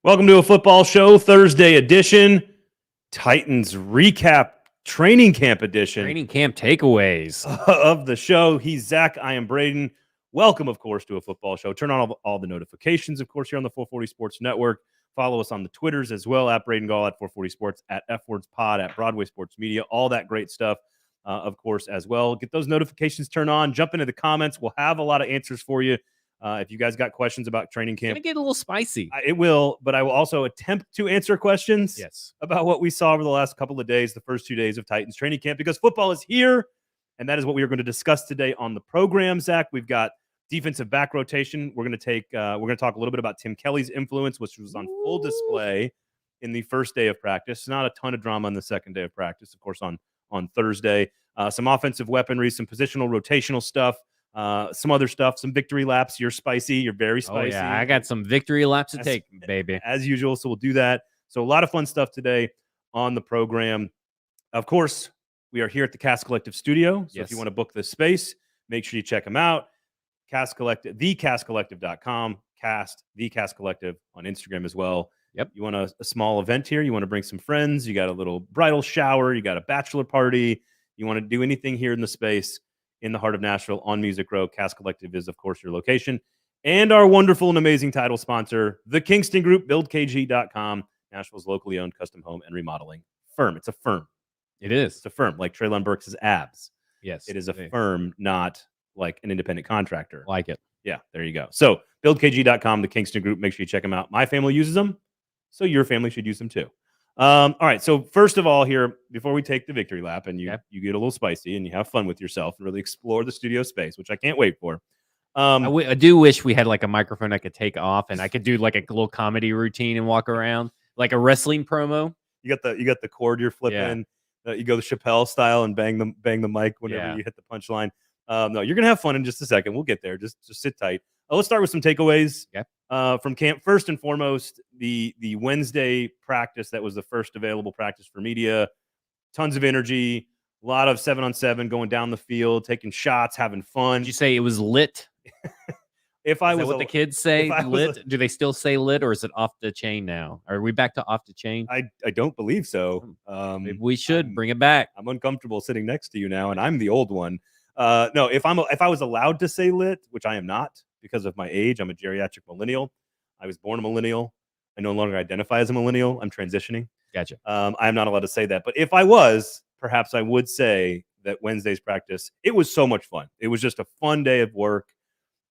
Welcome to a football show, Thursday edition, Titans recap training camp edition. Training camp takeaways of the show. He's Zach. I am Braden. Welcome, of course, to a football show. Turn on all the notifications, of course, here on the 440 Sports Network. Follow us on the Twitters as well, at Braden Gall, at 440 Sports, at FWordsPod, at Broadway Sports Media, all that great stuff, of course, as well. Get those notifications turned on. Jump into the comments. We'll have a lot of answers for you. If you guys got questions about training camp, it's gonna get a little spicy. It will, but I will also attempt to answer questions about what we saw over the last couple of days, the first 2 days of Titans training camp, because football is here, and that is what we are going to discuss today on the program. Zach, we've got defensive back rotation. We're going to talk a little bit about Tim Kelly's influence, which was on full display in the first day of practice. Not a ton of drama on the second day of practice, of course, on Thursday. Some offensive weaponry, some positional rotational stuff. Some other stuff, some victory laps. You're spicy. You're very spicy. Oh, yeah. I got some victory laps to take, baby. As usual, so we'll do that. So a lot of fun stuff today on the program. Of course, we are here at the Cast Collective studio. So if you want to book this space, make sure you check them out. Cast Collective, thecastcollective.com, Cast, the Cast Collective on Instagram as well. Yep. You want a small event here. You want to bring some friends. You got a little bridal shower. You got a bachelor party. You want to do anything here in the space in the heart of Nashville on Music Row. Cast Collective is, of course, your location. And our wonderful and amazing title sponsor, the Kingston Group, BuildKG.com, Nashville's locally owned custom home and remodeling firm. It's a firm. It is. It's a firm, like Treylon Burks' abs. Yes. It is a firm, not like an independent contractor. Like it. Yeah, there you go. So BuildKG.com, the Kingston Group. Make sure you check them out. My family uses them, so your family should use them too. All right. So first of all, here, before we take the victory lap and you get a little spicy and you have fun with yourself and really explore the studio space, which I can't wait for. I do wish we had like a microphone I could take off and I could do like a little comedy routine and walk around like a wrestling promo. You got the cord you're flipping. You go the Chappelle style and bang the mic whenever you hit the punchline. No, you're gonna have fun in just a second. We'll get there. Just sit tight. Let's start with some takeaways from camp. First and foremost, the Wednesday practice that was the first available practice for media. Tons of energy, a lot of 7-on-7 going down the field, taking shots, having fun. Did you say it was lit? If I is was that what the kids say, lit? Do they still say lit, or is it off the chain now? Are we back to off the chain? I don't believe so. Maybe we should bring it back. I'm uncomfortable sitting next to you now, and I'm the old one. No, if I was allowed to say lit, which I am not because of my age, I'm a geriatric millennial. I was born a millennial. I no longer identify as a millennial. I'm transitioning. Gotcha. I am not allowed to say that. But if I was, perhaps I would say that Wednesday's practice, it was so much fun. It was just a fun day of work.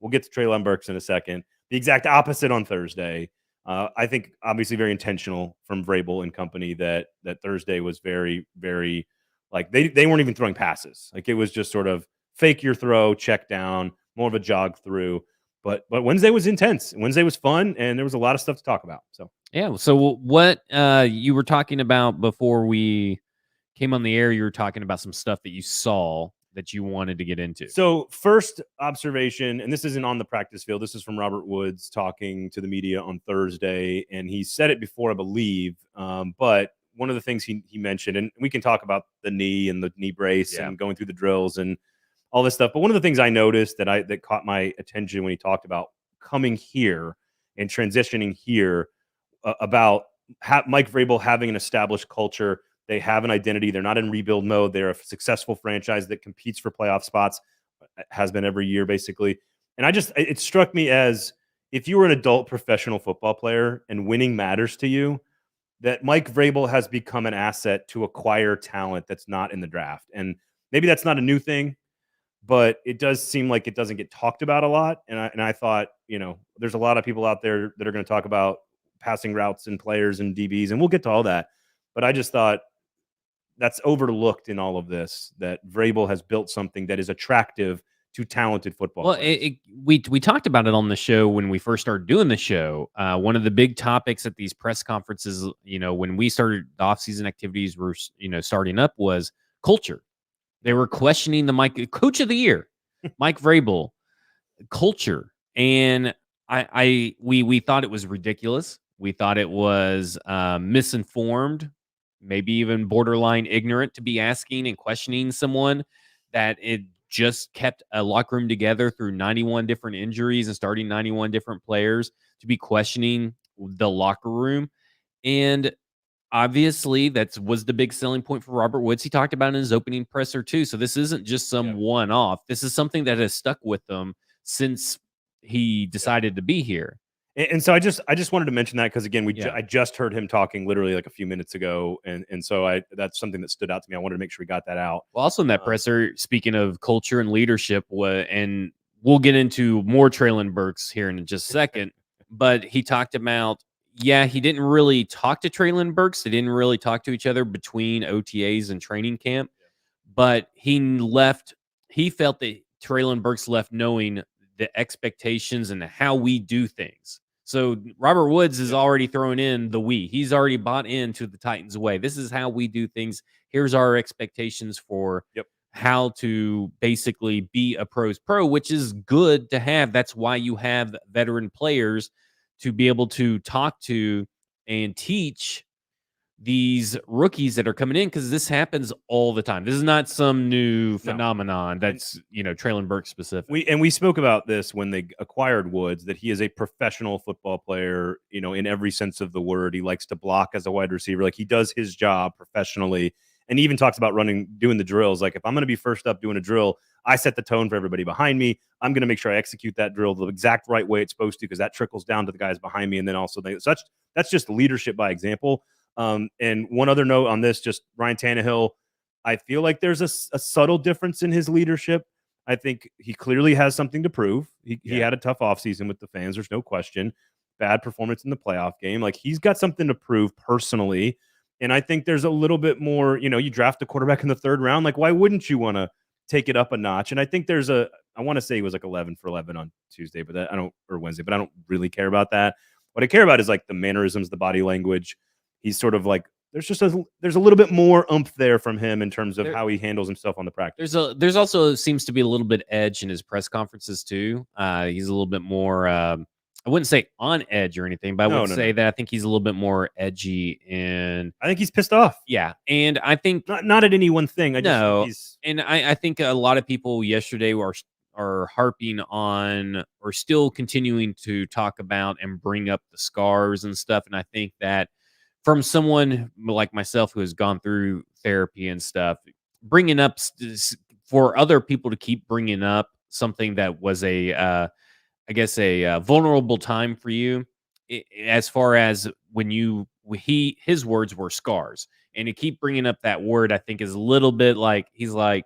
We'll get to Treylon Burks in a second. The exact opposite on Thursday. I think obviously very intentional from Vrabel and company that Thursday was very, very like they weren't even throwing passes. Like it was just sort of fake your throw, check down, more of a jog through. But Wednesday was intense. Wednesday was fun, and there was a lot of stuff to talk about. So yeah. So what you were talking about before we came on the air, you were talking about some stuff that you saw that you wanted to get into. So first observation, and this isn't on the practice field. This is from Robert Woods talking to the media on Thursday, and he said it before, I believe. But one of the things he mentioned, and we can talk about the knee and the knee brace and going through the drills and all this stuff. But one of the things I noticed that caught my attention when he talked about coming here and transitioning here about Mike Vrabel having an established culture. They have an identity. They're not in rebuild mode. They're a successful franchise that competes for playoff spots, has been every year, basically. And it struck me as if you were an adult professional football player and winning matters to you, that Mike Vrabel has become an asset to acquire talent that's not in the draft. And maybe that's not a new thing, but it does seem like it doesn't get talked about a lot. And I thought, there's a lot of people out there that are going to talk about passing routes and players and DBs, and we'll get to all that. But I just thought that's overlooked in all of this, that Vrabel has built something that is attractive to talented football players. We talked about it on the show when we first started doing the show. One of the big topics at these press conferences, when we started the offseason activities were, starting up, was culture. They were questioning the coach of the year, Mike Vrabel, culture. And we thought it was ridiculous. We thought it was misinformed, maybe even borderline ignorant to be asking and questioning someone that it just kept a locker room together through 91 different injuries and starting 91 different players, to be questioning the locker room. And obviously, that was the big selling point for Robert Woods. He talked about it in his opening presser too. So this isn't just some one-off. This is something that has stuck with them since he decided to be here. And so I just wanted to mention that because again, I just heard him talking literally like a few minutes ago, and so that's something that stood out to me. I wanted to make sure we got that out. Well, also in that presser, speaking of culture and leadership, and we'll get into more Treylon Burks here in just a second, but he talked about he didn't really talk to Treylon Burks. They didn't really talk to each other between OTAs and training camp, but he felt that Treylon Burks left knowing the expectations and how we do things. So Robert Woods is already throwing in the we. He's already bought into the Titans way. This is how we do things. Here's our expectations for how to basically be a pro's pro, which is good to have. That's why you have veteran players to be able to talk to and teach these rookies that are coming in, because this happens all the time. This is not some new phenomenon that's, Treylon Burks specific. We spoke about this when they acquired Woods, that he is a professional football player, in every sense of the word. He likes to block as a wide receiver. Like, he does his job professionally. And he even talks about doing the drills. Like, if I'm going to be first up doing a drill, I set the tone for everybody behind me. I'm going to make sure I execute that drill the exact right way it's supposed to, because that trickles down to the guys behind me. And then also, that's just leadership by example. And one other note on this, just Ryan Tannehill, I feel like there's a subtle difference in his leadership. I think he clearly has something to prove. He had a tough offseason with the fans. There's no question. Bad performance in the playoff game. Like, he's got something to prove personally. And I think there's a little bit more, you draft a quarterback in the third round. Like, why wouldn't you want to take it up a notch? And I think I want to say he was like 11 for 11 on Tuesday, but or Wednesday, but I don't really care about that. What I care about is like the mannerisms, the body language. He's sort of like, there's a little bit more oomph there from him in terms of how he handles himself on the practice. There's also seems to be a little bit edge in his press conferences too. He's a little bit more, I wouldn't say on edge or anything, but I would say that I think he's a little bit more edgy, and I think he's pissed off. Yeah. And I think not at any one thing. I think a lot of people yesterday are harping on, or still continuing to talk about and bring up the scars and stuff. And I think that from someone like myself who has gone through therapy and stuff, bringing up for other people to keep bringing up something that was a vulnerable time for you, as far as when his words were scars, and to keep bringing up that word, I think is a little bit like, he's like,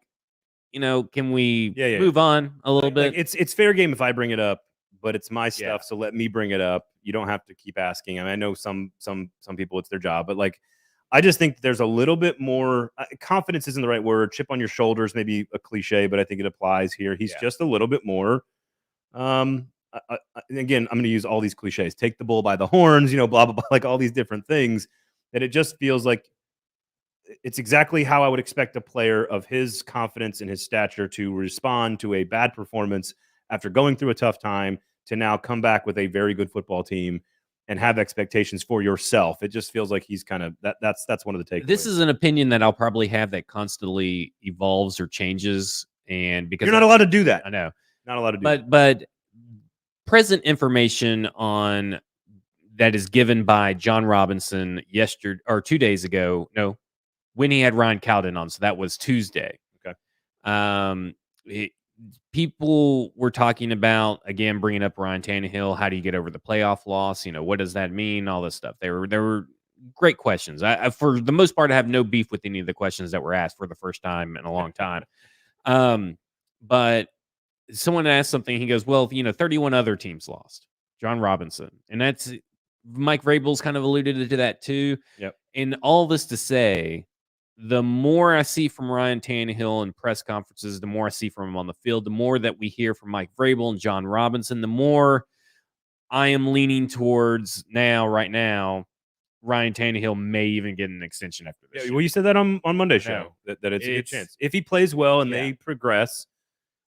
can we move on a little bit? Like, it's fair game if I bring it up, but it's my stuff, so let me bring it up. You don't have to keep asking. I mean, I know some people, it's their job, but like, I just think there's a little bit more confidence isn't the right word. Chip on your shoulders, maybe a cliche, but I think it applies here. He's just a little bit more. Again, I'm going to use all these cliches. Take the bull by the horns, blah, blah, blah, like all these different things. That it just feels like it's exactly how I would expect a player of his confidence and his stature to respond to a bad performance after going through a tough time, to now come back with a very good football team and have expectations for yourself. It just feels like he's kind of that's one of the takeaways. This is an opinion that I'll probably have that constantly evolves or changes, and because you're not allowed to do that. I know, not allowed to do that. But present information on that is given by John Robinson yesterday or 2 days ago. No, when he had Ryan Cowden on, so that was Tuesday. Okay. People were talking about, again, bringing up Ryan Tannehill. How do you get over the playoff loss? What does that mean? All this stuff. There were great questions. I for the most part, I have no beef with any of the questions that were asked for the first time in a long time. But someone asked something. He goes, well, 31 other teams lost. John Robinson. And that's Mike Vrabel's kind of alluded to that too. Yep. And all this to say, the more I see from Ryan Tannehill in press conferences, the more I see from him on the field, the more that we hear from Mike Vrabel and John Robinson, the more I am leaning towards right now, Ryan Tannehill may even get an extension after this. Yeah, well, you said that on Monday's show, that it's a good chance. If he plays well and they progress,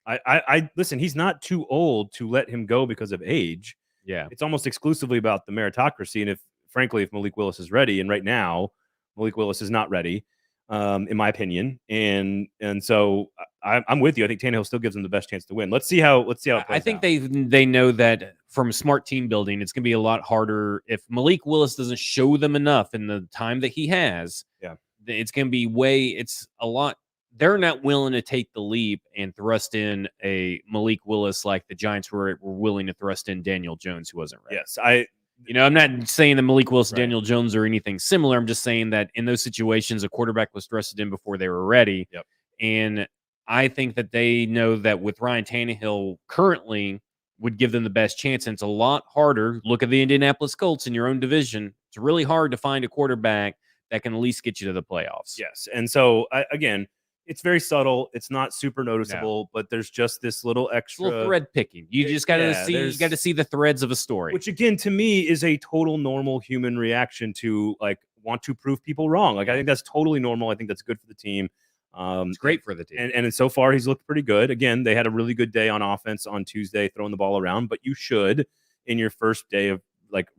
I listen, he's not too old to let him go because of age. Yeah. It's almost exclusively about the meritocracy. And if Malik Willis is ready, and right now Malik Willis is not ready, in my opinion. And so I'm with you. I think Tannehill still gives them the best chance to win. Let's see how it plays I think out. they know that from smart team building, it's going to be a lot harder if Malik Willis doesn't show them enough in the time that he has. Yeah. It's going to be it's a lot. They're not willing to take the leap and thrust in a Malik Willis like the Giants were willing to thrust in Daniel Jones, who wasn't ready. Yes, I'm not saying that Malik Willis, right. Daniel Jones, or anything similar. I'm just saying that in those situations, a quarterback was thrusted in before they were ready. Yep. And I think that they know that with Ryan Tannehill currently would give them the best chance. And it's a lot harder. Look at the Indianapolis Colts in your own division. It's really hard to find a quarterback that can at least get you to the playoffs. Yes. And so, again, it's very subtle. It's not super noticeable, but there's just this little extra little thread picking. You just got to see. You got to see the threads of a story, which again, to me, is a total normal human reaction to want to prove people wrong. I think that's totally normal. I think that's good for the team. It's great for the team. And so far, he's looked pretty good. Again, they had a really good day on offense on Tuesday, throwing the ball around. But you should in your first day of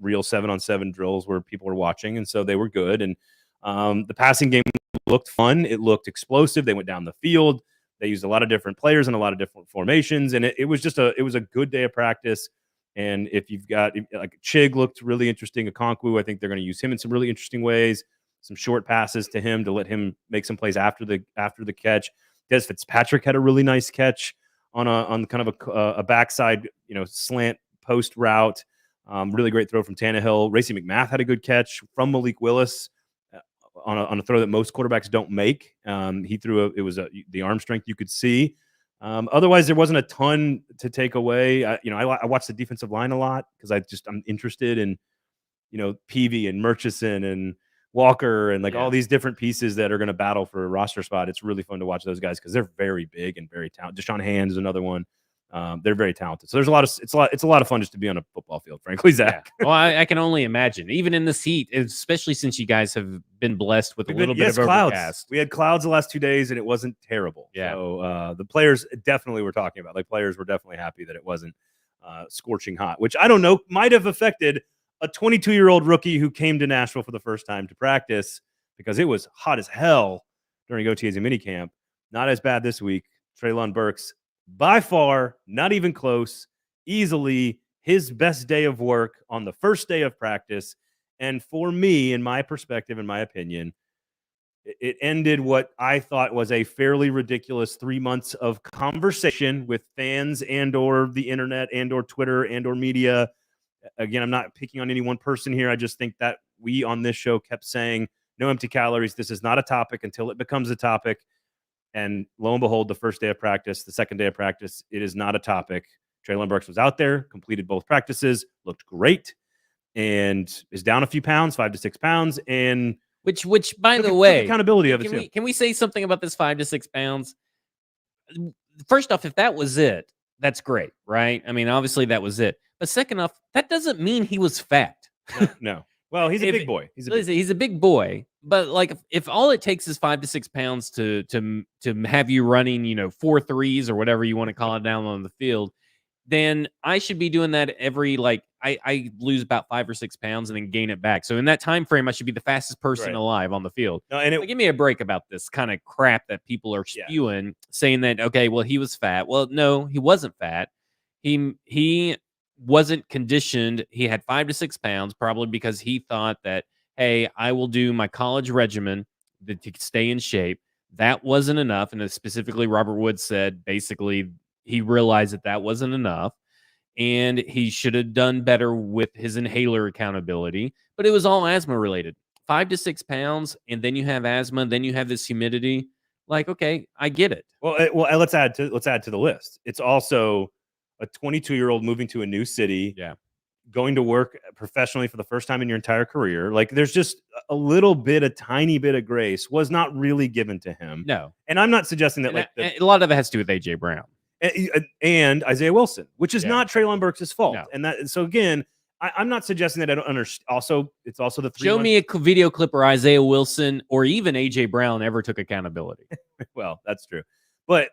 real 7-on-7 drills where people are watching, and so they were good. And the passing game looked fun. It looked explosive. They went down the field. They used a lot of different players and a lot of different formations, and it was just a good day of practice. And if you've got Chig looked really interesting, Okonkwo, I think they're going to use him in some really interesting ways. Some short passes to him to let him make some plays after the catch. Des Fitzpatrick had a really nice catch on kind of a backside slant post route. Really great throw from Tannehill. Racey McMath had a good catch from Malik Willis on a throw that most quarterbacks don't make. He threw the arm strength you could see. Otherwise, there wasn't a ton to take away. I watched the defensive line a lot because I'm interested in Peavy and Murchison and Walker and all these different pieces that are going to battle for a roster spot. It's really fun to watch those guys because they're very big and very talented. Deshaun Hand is another one. They're very talented. So it's a lot of fun just to be on a football field, frankly, Zach. Yeah. Well, I can only imagine, even in this heat, especially since you guys have been blessed with a little bit of clouds. overcast. We had clouds the last 2 days and it wasn't terrible. Yeah. So the players definitely were talking about, players were definitely happy that it wasn't scorching hot, which I don't know, might have affected a 22-year-old rookie who came to Nashville for the first time to practice because it was hot as hell during OTAs and minicamp. Not as bad this week. Treylon Burks, by far, not even close, easily his best day of work on the first day of practice. And for me, in my perspective, in my opinion, it ended what I thought was a fairly ridiculous 3 months of conversation with fans and or the internet and or Twitter and or media. Again, I'm not picking on any one person here. I just think that we on this show kept saying, no empty calories. This is not a topic until it becomes a topic. And lo and behold, the first day of practice, the second day of practice, it is not a topic. Treylon Burks was out there, completed both practices, looked great, and is down a few pounds, 5 to 6 pounds. And which by the way, accountability of it too. Can we say something about this 5 to 6 pounds? First off, if that was it, that's great, right? I mean, obviously that was it. But second off, that doesn't mean he was fat. No. Well, he's a big boy. He's a big boy. But if all it takes is 5 to 6 pounds to have you running, 4 threes or whatever you want to call it down on the field, then I should be doing that every I lose about 5 or 6 pounds and then gain it back. So in that time frame, I should be the fastest person alive on the field. No, and give me a break about this kind of crap that people are spewing, saying that okay, well he was fat. Well, no, he wasn't fat. He wasn't conditioned. He had 5 to 6 pounds, probably because he thought that, hey, I will do my college regimen to stay in shape. That wasn't enough. And specifically, Robert Woods said basically he realized that wasn't enough. And he should have done better with his inhaler accountability. But it was all asthma related. 5 to 6 pounds, and then you have asthma, then you have this humidity. Okay, I get it. Well, let's add to the list. It's also a 22-year-old moving to a new city, going to work professionally for the first time in your entire career. There's just a tiny bit of grace was not really given to him. No. And I'm not suggesting that a lot of it has to do with AJ Brown and Isaiah Wilson, which is not Treylon Burks' fault. No. And so again, I'm not suggesting that I don't understand. Also, it's also the 3 Show me a video clip where Isaiah Wilson or even AJ Brown ever took accountability. Well, that's true. But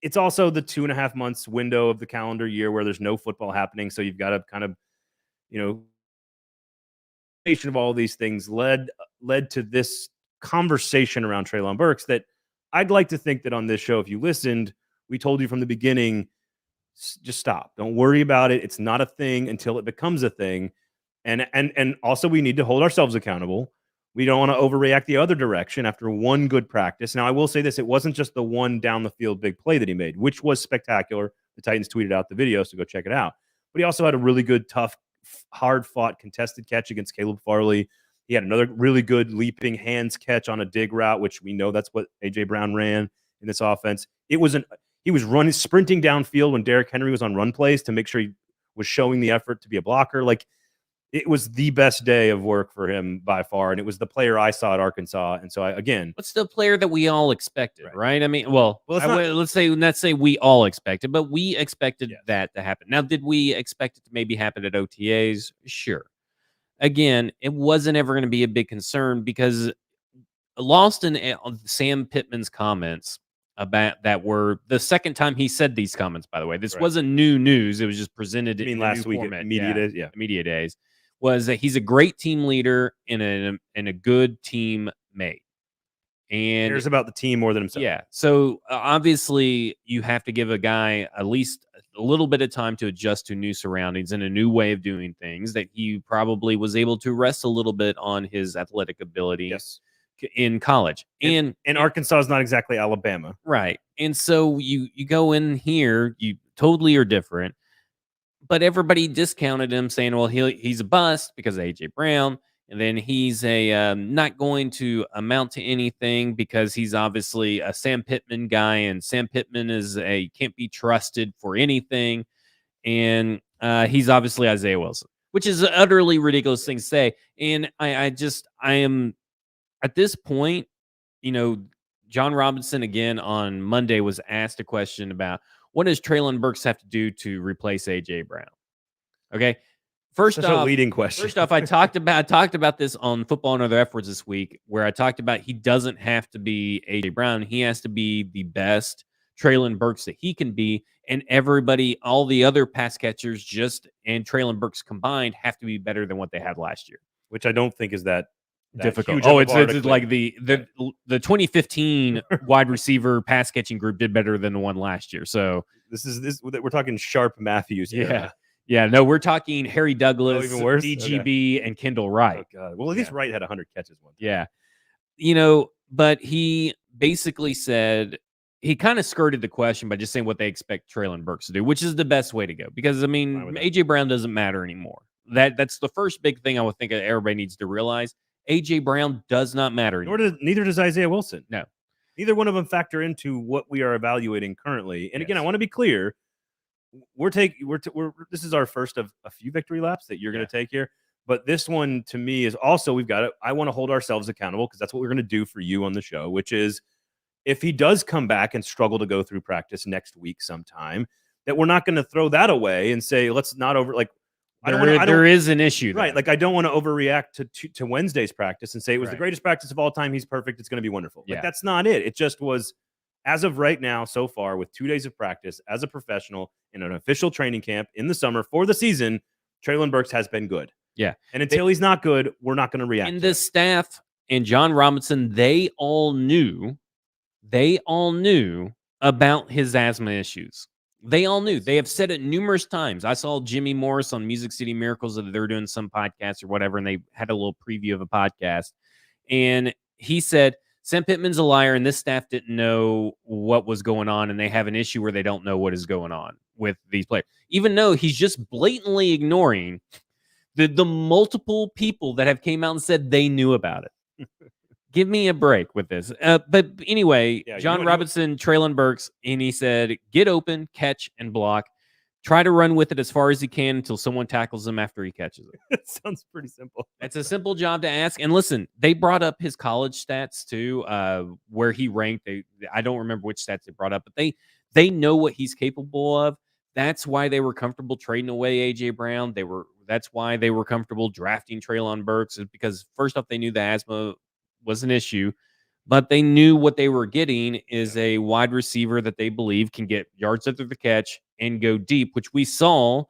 it's also the 2.5 months window of the calendar year where there's no football happening. So you've got to kind of, of all these things led to this conversation around Treylon Burks that I'd like to think that on this show, if you listened, we told you from the beginning, Just stop. Don't worry about it. It's not a thing until it becomes a thing. And also we need to hold ourselves accountable. We don't want to overreact the other direction after one good practice. Now, I will say this. It wasn't just the one down the field big play that he made, which was spectacular. The Titans tweeted out the video, so go check it out. But he also had a really good, tough, hard-fought, contested catch against Caleb Farley. He had another really good leaping hands catch on a dig route, which we know that's what A.J. Brown ran in this offense. He was sprinting downfield when Derrick Henry was on run plays to make sure he was showing the effort to be a blocker. Like, it was the best day of work for him by far, and it was the player I saw at Arkansas. And so, what's the player that we all expected, right? I mean, let's say we all expected, but we expected that to happen. Now, did we expect it to maybe happen at OTAs? Sure. Again, it wasn't ever going to be a big concern because lost in Sam Pittman's comments about that were the second time he said these comments, by the way. This wasn't new news. It was just presented in last week at media days. Was that he's a great team leader and a good team mate. And cares about the team more than himself. Yeah. So obviously you have to give a guy at least a little bit of time to adjust to new surroundings and a new way of doing things, that he probably was able to rest a little bit on his athletic ability in college. And Arkansas is not exactly Alabama. Right. And so you go in here, you totally are different. But everybody discounted him, saying, well, he's a bust because of A.J. Brown. And then he's not going to amount to anything because he's obviously a Sam Pittman guy. And Sam Pittman can't be trusted for anything. And he's obviously Isaiah Wilson, which is an utterly ridiculous thing to say. And I am at this point, John Robinson again on Monday was asked a question about, what does Treylon Burks have to do to replace A.J. Brown? Okay. First off, a leading question. First off, I talked about this on Football and Other Efforts this week, where I talked about he doesn't have to be A.J. Brown. He has to be the best Treylon Burks that he can be. And everybody, all the other pass catchers and Treylon Burks combined have to be better than what they had last year. Which I don't think is that difficult. Oh, it's like the 2015 wide receiver pass catching group did better than the one last year. So we're talking Sharp Matthews. Yeah. No, we're talking Harry Douglas, even worse? DGB, and Kendall Wright. Oh, God. Well, at least Wright had 100 catches one time. Yeah. But he basically said, he kind of skirted the question by just saying what they expect Treylon Burks to do, which is the best way to go. Because, A.J. Brown doesn't matter anymore. That's the first big thing I would think everybody needs to realize. A.J. Brown does not matter anymore. Neither does Isaiah Wilson. No. Neither one of them factor into what we are evaluating currently. And again, I want to be clear. This is our first of a few victory laps that you're going to take here. But this one to me is also, I want to hold ourselves accountable, because that's what we're going to do for you on the show, which is if he does come back and struggle to go through practice next week sometime, that we're not going to throw that away and say, let's not there is an issue there. Right. Like, I don't want to overreact to Wednesday's practice and say it was the greatest practice of all time. He's perfect. It's going to be wonderful. Like, that's not it. It just was, as of right now, so far, with 2 days of practice as a professional in an official training camp in the summer for the season, Treylon Burks has been good. Yeah. And until he's not good, we're not going to react. And the staff and John Robinson, they all knew about his asthma issues. They all knew. They have said it numerous times. I saw Jimmy Morris on Music City Miracles, that they're doing some podcast or whatever, and they had a little preview of a podcast. And he said, Sam Pittman's a liar, and this staff didn't know what was going on, and they have an issue where they don't know what is going on with these players. Even though he's just blatantly ignoring the multiple people that have came out and said they knew about it. Give me a break with this. But anyway, John Robinson, Treylon Burks, and he said, get open, catch, and block. Try to run with it as far as he can until someone tackles him after he catches it. It sounds pretty simple. It's a simple job to ask. And listen, they brought up his college stats too, where he ranked. I don't remember which stats they brought up, but they know what he's capable of. That's why they were comfortable trading away A.J. Brown. That's why they were comfortable drafting Treylon Burks, is because first off, they knew the asthma was an issue, but they knew what they were getting is a wide receiver that they believe can get yards after the catch and go deep, which we saw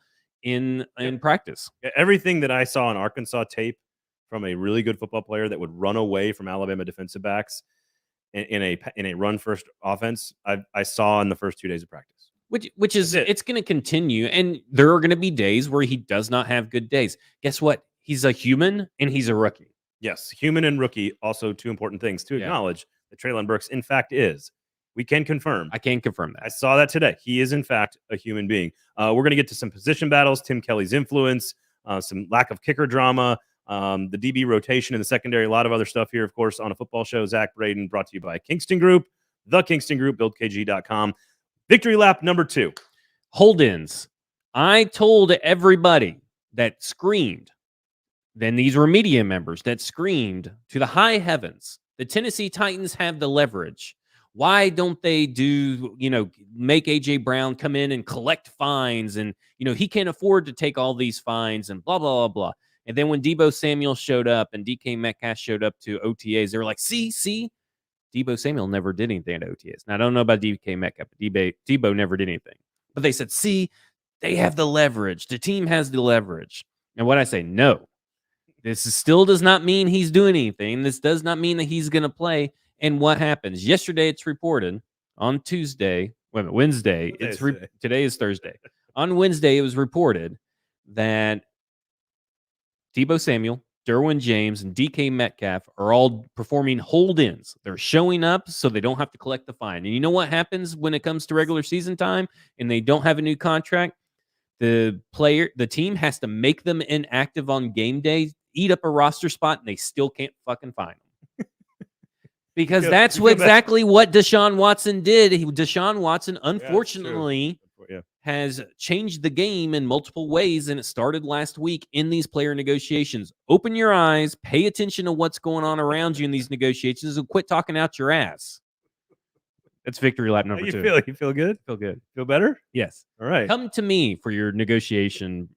in practice. Everything that I saw in Arkansas tape from a really good football player that would run away from Alabama defensive backs in a run first offense, I saw in the first 2 days of practice. Which is it's going to continue, and there are going to be days where he does not have good days. Guess what? He's a human and he's a rookie. Yes, human and rookie, also two important things to acknowledge that Treylon Burks, in fact, is. We can confirm. I can confirm that. I saw that today. He is, in fact, a human being. We're going to get to some position battles, Tim Kelly's influence, some lack of kicker drama, the DB rotation in the secondary, a lot of other stuff here, of course, on a football show. Zach Braden, brought to you by Kingston Group, the Kingston Group, buildkg.com. Victory lap number 2. Hold-ins. I told everybody that screamed, then these were media members that screamed to the high heavens, the Tennessee Titans have the leverage. Why don't they make A.J. Brown come in and collect fines? And, he can't afford to take all these fines and blah, blah, blah, blah. And then when Deebo Samuel showed up and DK Metcalf showed up to OTAs, they were like, see, Deebo Samuel never did anything at OTAs. Now, I don't know about DK Metcalf, but Deebo never did anything. But they said, see, they have the leverage. The team has the leverage. And what I say, no. This still does not mean he's doing anything. This does not mean that he's going to play. And what happens? Yesterday, it's reported on Wednesday. Today is Thursday. On Wednesday, it was reported that Deebo Samuel, Derwin James, and DK Metcalf are all performing hold-ins. They're showing up so they don't have to collect the fine. And you know what happens when it comes to regular season time and they don't have a new contract? The team has to make them inactive on game day, eat up a roster spot, and they still can't fucking find them. Because that's exactly what Deshawn Watson did. Deshawn Watson, unfortunately, has changed the game in multiple ways, and it started last week in these player negotiations. Open your eyes, pay attention to what's going on around you in these negotiations, and quit talking out your ass. That's victory lap number 2. You feel good? Feel good. Feel better? Yes. All right. Come to me for your negotiation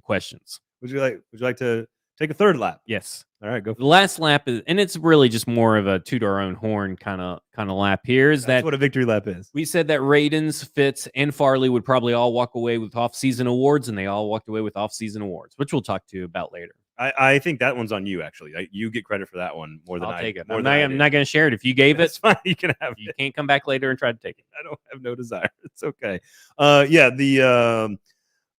questions. Would you like to take a third lap? Yes. All right, go. The last lap is, and it's really just more of a toot our own horn kind of lap here. That's what a victory lap is. We said that Radens, Fitz, and Farley would probably all walk away with off-season awards, and they all walked away with off-season awards, which we'll talk to you about later. I think that one's on you, actually. You get credit for that one more than I'll take it. I'm not going to share it. If you gave That's it, fine. You can have you it. can't come back later and try to take it. I don't have no desire. It's okay. The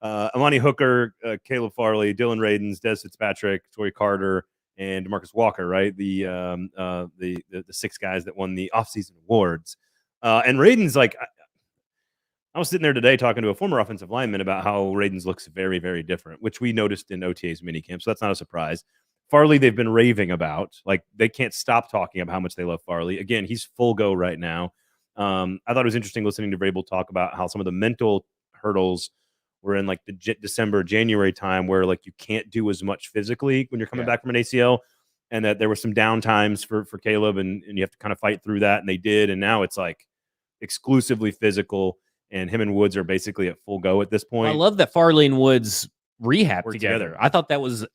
Amani Hooker, Caleb Farley, Dylan Radens, Des Fitzpatrick, Torey Carter, and DeMarcus Walker, right? The 6 guys that won the offseason awards. And Radens, I was sitting there today talking to a former offensive lineman about how Radens looks very, very different, which we noticed in OTA's minicamp, so that's not a surprise. Farley, they've been raving about. They can't stop talking about how much they love Farley. Again, he's full go right now. I thought it was interesting listening to Vrabel talk about how some of the mental hurdles were in the December, January time where you can't do as much physically when you're coming back from an ACL, and that there were some down times for Caleb, and you have to kind of fight through that, and they did. And now it's exclusively physical, and him and Woods are basically at full go at this point. I love that Farley and Woods rehab together. I thought that was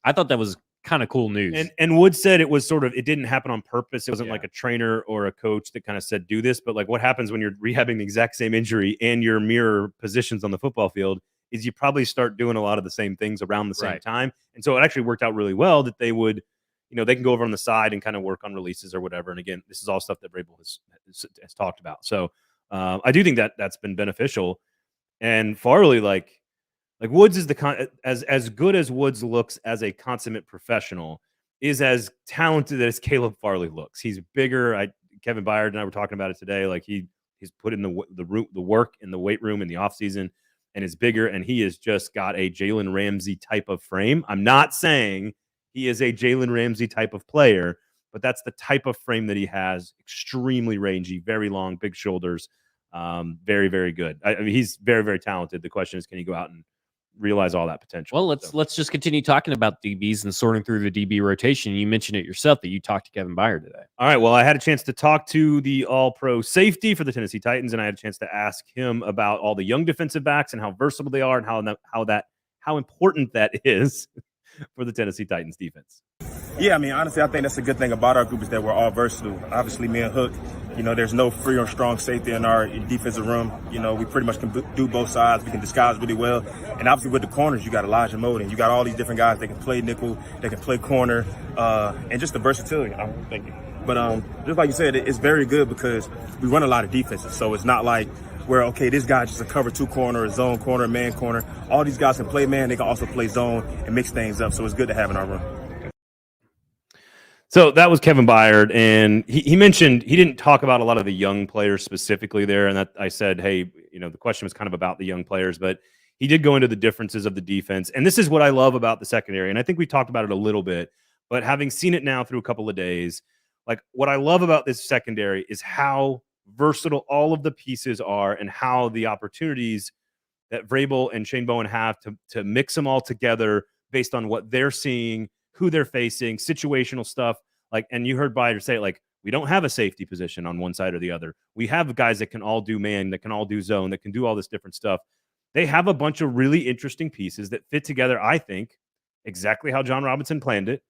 kind of cool news. And Woods said it was it didn't happen on purpose. It wasn't like a trainer or a coach that kind of said do this, but what happens when you're rehabbing the exact same injury and your mirror positions on the football field is you probably start doing a lot of the same things around the same time. And so it actually worked out really well that they would, they can go over on the side and kind of work on releases or whatever. And again, this is all stuff that Vrabel has talked about. So I do think that that's been beneficial. And Farley, Woods is as good as Woods looks as a consummate professional, is as talented as Caleb Farley looks. He's bigger. Kevin Byard and I were talking about it today. He's put in the work in the weight room in the offseason and is bigger, and he has just got a Jalen Ramsey type of frame. I'm not saying he is a Jalen Ramsey type of player, but that's the type of frame that he has. Extremely rangy, very long, big shoulders, very, very good. I mean, he's very, very talented. The question is, can he go out and realize all that potential? Well, let's just continue talking about DBs and sorting through the DB rotation. You mentioned it yourself that you talked to Kevin Byard today. All right. Well, I had a chance to talk to the all-pro safety for the Tennessee Titans, and I had a chance to ask him about all the young defensive backs and how versatile they are and how important that is for the Tennessee Titans defense. Yeah, I mean, honestly, I think that's a good thing about our group is that we're all versatile. Obviously, me and Hook, there's no free or strong safety in our defensive room. We pretty much can do both sides. We can disguise really well. And obviously with the corners, you got Elijah Moden. You got all these different guys that can play nickel, that can play corner, and just the versatility. Thank you. But just like you said, it's very good because we run a lot of defenses. So it's not like where, okay, this guy's just a cover 2 corner, a zone corner, a man corner. All these guys can play man. They can also play zone and mix things up. So it's good to have in our room. So that was Kevin Byard, and he mentioned he didn't talk about a lot of the young players specifically there, and that I said, hey, the question was kind of about the young players, but he did go into the differences of the defense, and this is what I love about the secondary, and I think we talked about it a little bit, but having seen it now through a couple of days, like what I love about this secondary is how versatile all of the pieces are and how the opportunities that Vrabel and Shane Bowen have to mix them all together based on what they're seeing, who they're facing, situational stuff. Like, and you heard Byard say, like, we don't have a safety position on one side or the other. We have guys that can all do man, that can all do zone, that can do all this different stuff. They have a bunch of really interesting pieces that fit together, I think, exactly how John Robinson planned it,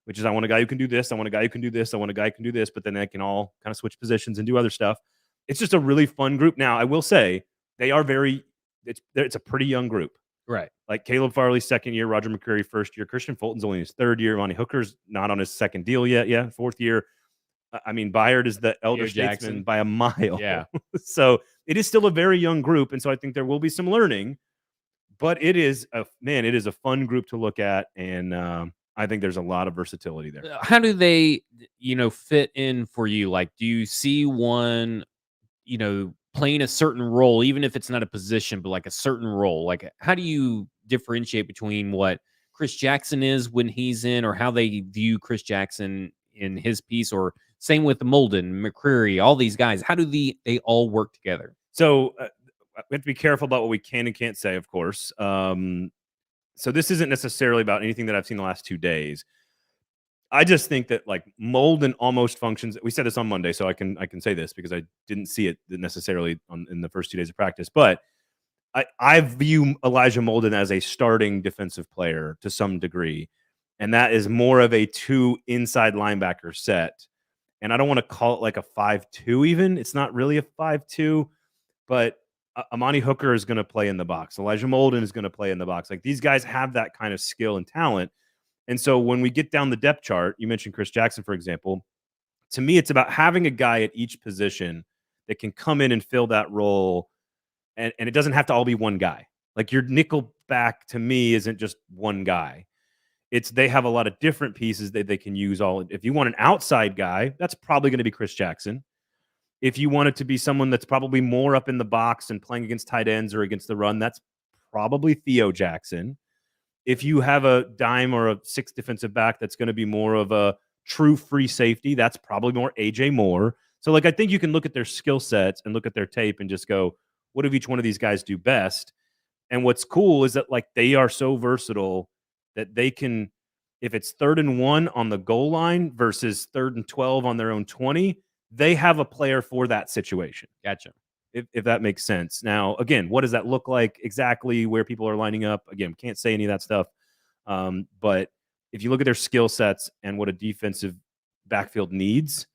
which is I want a guy who can do this, I want a guy who can do this, I want a guy who can do this, but then they can all kind of switch positions and do other stuff. It's just a really fun group. Now, I will say they are it's a pretty young group. Right. Like Caleb Farley's second year, Roger McCreary first year, Christian Fulton's only his third year, Monty Hooker's not on his second deal yet. Yeah, fourth year. I mean, Byard is the elder statesman by a mile. Yeah. So it is still a very young group, and so I think there will be some learning. But it is a fun group to look at, and I think there's a lot of versatility there. How do they, fit in for you? Like, do you see one, playing a certain role, even if it's not a position, but like a certain role? Like, how do you differentiate between what Chris Jackson is when he's in, or how they view Chris Jackson in his piece, or same with Molden, McCreary, all these guys? How do they all work together? So we have to be careful about what we can and can't say, of course. So this isn't necessarily about anything that I've seen the last 2 days. I just think that like Molden almost functions. We said this on Monday, so I can say this because I didn't see it necessarily in the first 2 days of practice. But I view Elijah Molden as a starting defensive player to some degree, and that is more of a 2 inside linebacker set. And I don't want to call it like a 5-2 even. It's not really a 5-2, but Amani Hooker is going to play in the box. Elijah Molden is going to play in the box. Like these guys have that kind of skill and talent. And so when we get down the depth chart, you mentioned Chris Jackson, for example. To me, it's about having a guy at each position that can come in and fill that role. And it doesn't have to all be one guy. Like your nickel back to me isn't just one guy. They have a lot of different pieces that they can use all. If you want an outside guy, that's probably going to be Chris Jackson. If you want it to be someone that's probably more up in the box and playing against tight ends or against the run, that's probably Theo Jackson. If you have a dime or a 6 defensive back that's going to be more of a true free safety, that's probably more AJ Moore. So, like, I think you can look at their skill sets and look at their tape and just go, what do each one of these guys do best? And what's cool is that, like, they are so versatile that they can, if it's 3rd and 1 on the goal line versus 3rd and 12 on their own 20, they have a player for that situation. Gotcha. If that makes sense. Now, again, what does that look like exactly, where people are lining up? Again, can't say any of that stuff. But if you look at their skill sets and what a defensive backfield needs,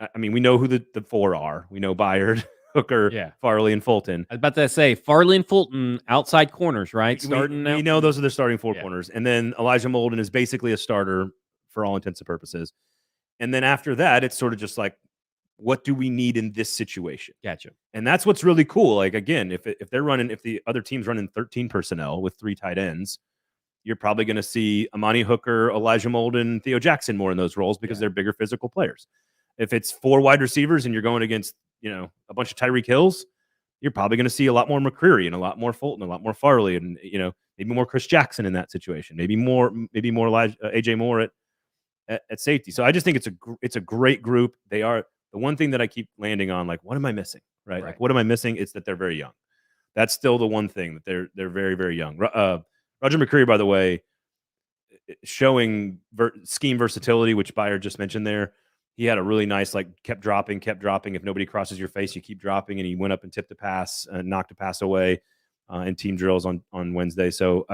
I mean, we know who the 4 are. We know Byard, Hooker, Farley, and Fulton. I was about to say, Farley and Fulton, outside corners, right? We know those are the starting 4 corners. And then Elijah Molden is basically a starter for all intents and purposes. And then after that, it's sort of just like, what do we need in this situation? Gotcha. And that's what's really cool. Like, again, if the other team's running 13 personnel with 3 tight ends, you're probably going to see Amani Hooker, Elijah Molden, Theo Jackson more in those roles because they're bigger physical players. If it's 4 wide receivers and you're going against, a bunch of Tyreek Hills, you're probably going to see a lot more McCreary and a lot more Fulton, a lot more Farley, and, maybe more Chris Jackson in that situation, maybe more AJ Moore at safety. So I just think it's a great group. They are. The one thing that I keep landing on, like, what am I missing? Right? Like, what am I missing? It's that they're very young. That's still the one thing, that they're very, very young. Roger McCreary, by the way, showing scheme versatility, which Byard just mentioned there. He had a really nice, like, kept dropping. If nobody crosses your face, you keep dropping. And he went up and tipped a pass, knocked a pass away in team drills on Wednesday. So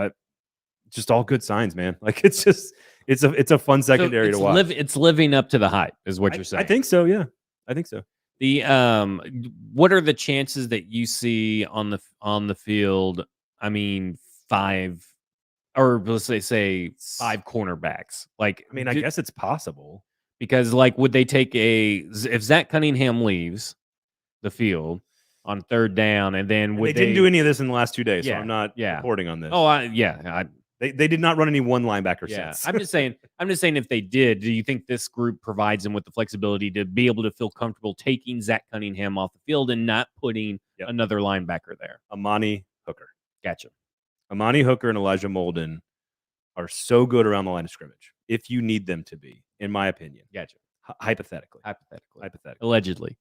just all good signs, man. Like, it's a fun secondary to watch. It's living up to the hype, is what you're saying. I think so. Yeah. I think so. What are the chances that you see on the field? I mean, 5, or let's say 5 cornerbacks. Like, I mean, I guess it's possible, because, like, would they take if Zach Cunningham leaves the field, on third down, and then they didn't do any of this in the last 2 days, so I'm not yeah. reporting on this. They did not run any one linebacker sets. I'm just saying if they did, do you think this group provides them with the flexibility to be able to feel comfortable taking Zach Cunningham off the field and not putting another linebacker there? Amani Hooker. Gotcha. Amani Hooker and Elijah Molden are so good around the line of scrimmage, if you need them to be, in my opinion. Gotcha. Hypothetically. Allegedly.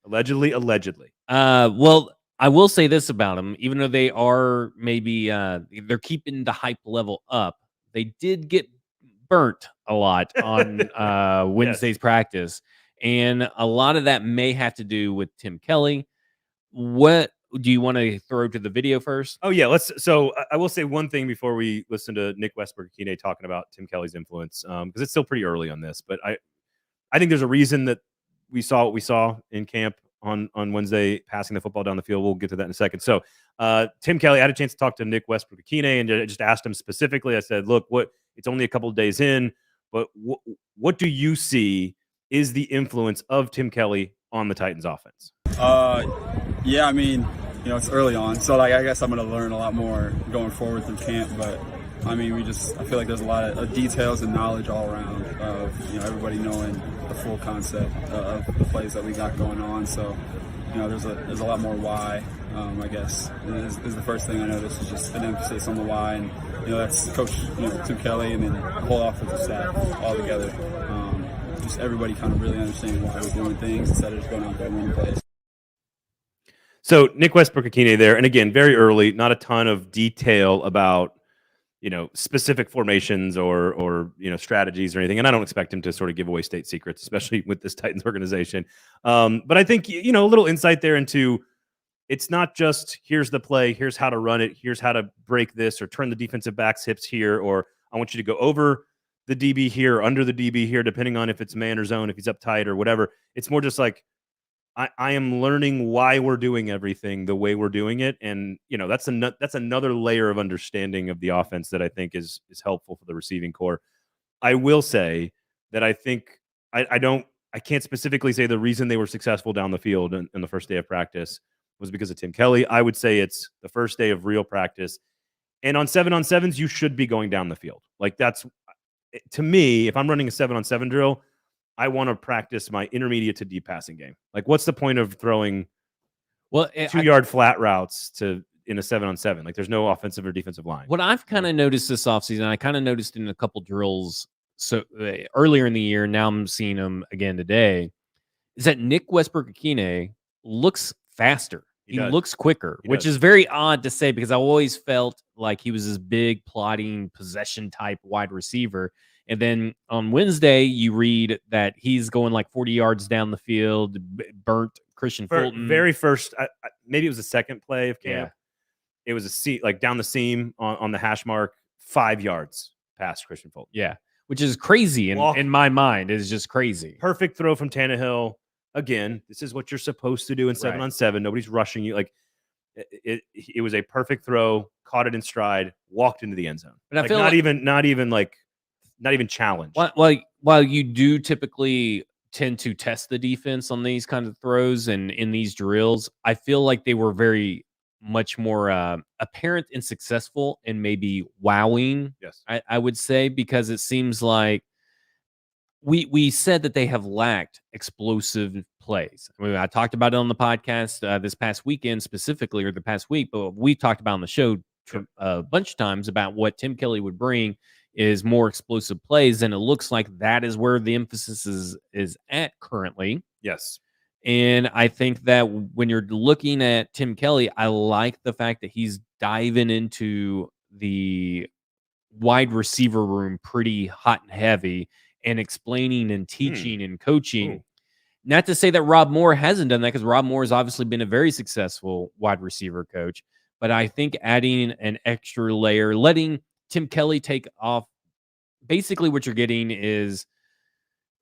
Well, I will say this about them, even though they are maybe they're keeping the hype level up, they did get burnt a lot on Wednesday's practice. And a lot of that may have to do with Tim Kelly. What do you want to throw to the video first? Oh, yeah. So I will say one thing before we listen to Nick Westbrook-Akine talking about Tim Kelly's influence, because it's still pretty early on this. But I think there's a reason that we saw what we saw in camp on Wednesday, passing the football down the field. We'll get to that in a second. So Tim Kelly, I had a chance to talk to Nick Westbrook-Akine and just asked him specifically. I said, look, it's only a couple of days in, but what do you see is the influence of Tim Kelly on the Titans offense? Yeah, I mean, it's early on, so I guess I'm going to learn a lot more going forward through camp. But I mean, I feel like there's a lot of details and knowledge all around of everybody knowing the full concept of the plays that we got going on. So there's a lot more why. I guess is the first thing I noticed is just an emphasis on the why, and that's Coach Tim Kelly and then the whole offensive staff all together. Just everybody kind of really understanding why we're doing things instead of just going out there and winning plays. So Nick Westbrook-Akine there, and again, very early, not a ton of detail about specific formations or strategies or anything, and I don't expect him to sort of give away state secrets, especially with this Titans organization. But I think a little insight there into it's not just here's the play, here's how to run it, here's how to break this or turn the defensive back's hips here, or I want you to go over the DB here, or under the DB here, depending on if it's man or zone, if he's up tight or whatever. It's more just like I am learning why we're doing everything the way we're doing it, and that's another layer of understanding of the offense that I think is helpful for the receiving core. I will say that I think I can't specifically say the reason they were successful down the field in the first day of practice was because of Tim Kelly. I would say it's the first day of real practice, and on 7-on-7s you should be going down the field. Like that's, to me, if I'm running a 7-on-7 drill, I want to practice my intermediate to deep passing game. Like, what's the point of throwing 2-yard flat routes in a 7-on-7? Like, there's no offensive or defensive line. What I've kind of noticed this offseason, I kind of noticed in a couple drills earlier in the year, now I'm seeing them again today, is that Nick Westbrook-Akine looks faster. He looks quicker, which is very odd to say because I always felt like he was this big, plotting, possession-type wide receiver. And then on Wednesday, you read that he's going like 40 yards down the field, burnt Christian Fulton. Very first, maybe it was the second play of camp. Yeah. It was down the seam on the hash mark, 5 yards past Christian Fulton. Yeah, which is crazy in my mind. It's just crazy. Perfect throw from Tannehill. Again, this is what you're supposed to do in 7-on-7. Nobody's rushing you. Like it was a perfect throw. Caught it in stride. Walked into the end zone. But I feel not even challenged. While you do typically tend to test the defense on these kinds of throws and in these drills, I feel like they were very much more apparent and successful and maybe wowing. Yes, I would say, because it seems like we said that they have lacked explosive plays. I mean, I talked about it on the podcast this past weekend specifically, or the past week, but we talked about on the show a bunch of times about what Tim Kelly would bring is more explosive plays, and it looks like that is where the emphasis is at currently. Yes. And I think that when you're looking at Tim Kelly, I like the fact that he's diving into the wide receiver room pretty hot and heavy and explaining and teaching and coaching. Not to say that Rob Moore hasn't done that, because Rob Moore has obviously been a very successful wide receiver coach. But I think adding an extra layer, letting Tim Kelly take off, basically what you're getting is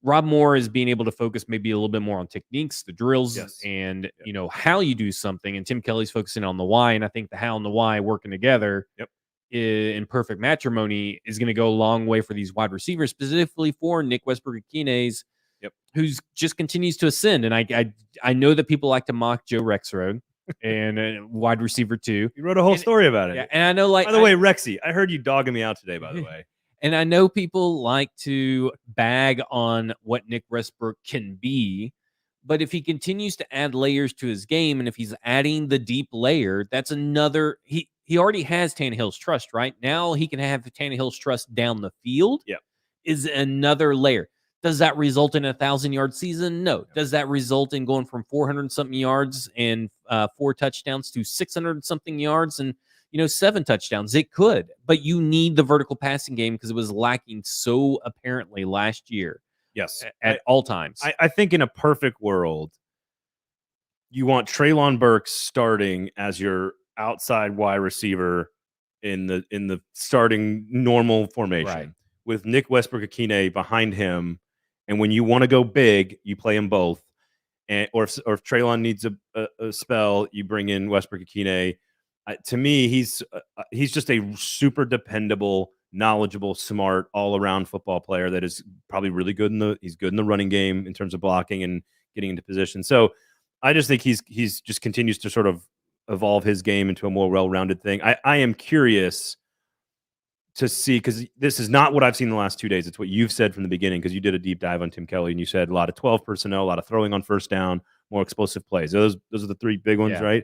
Rob Moore is being able to focus maybe a little bit more on techniques, the drills, and how you do something. And Tim Kelly's focusing on the why. And I think the how and the why working together in perfect matrimony is going to go a long way for these wide receivers, specifically for Nick Westbrook-Akine's, who's just continues to ascend. And I know that people like to mock Joe Rexrode. and wide receiver 2. You wrote a whole story about it. Yeah, and I know, like, by the way, Rexy, I heard you dogging me out today, by the way. And I know people like to bag on what Nick Westbrook can be, but if he continues to add layers to his game, and if he's adding the deep layer, that's another. He already has Tannehill's trust, right? Now he can have Tannehill's trust down the field. Yeah, is another layer. Does that result in a 1,000-yard season? No. Does that result in going from 400-something yards and 4 touchdowns to 600-something yards and 7 touchdowns? It could, but you need the vertical passing game because it was lacking so apparently last year. Yes, at all times. I think in a perfect world, you want Treylon Burks starting as your outside wide receiver in the starting normal formation, Right. with Nick Westbrook-Akine behind him. And when you want to go big, you play them both. Or if Treylon needs a spell, you bring in Westbrook-Akine. To me, he's just a super dependable, knowledgeable, smart, all-around football player that is probably really good he's good in the running game in terms of blocking and getting into position. So I just think he's just continues to sort of evolve his game into a more well-rounded thing. I am curious to see, because this is not what I've seen in the last 2 days. It's what you've said from the beginning, because you did a deep dive on Tim Kelly and you said a lot of 12 personnel, a lot of throwing on first down, more explosive plays. Those are the 3 big ones, right?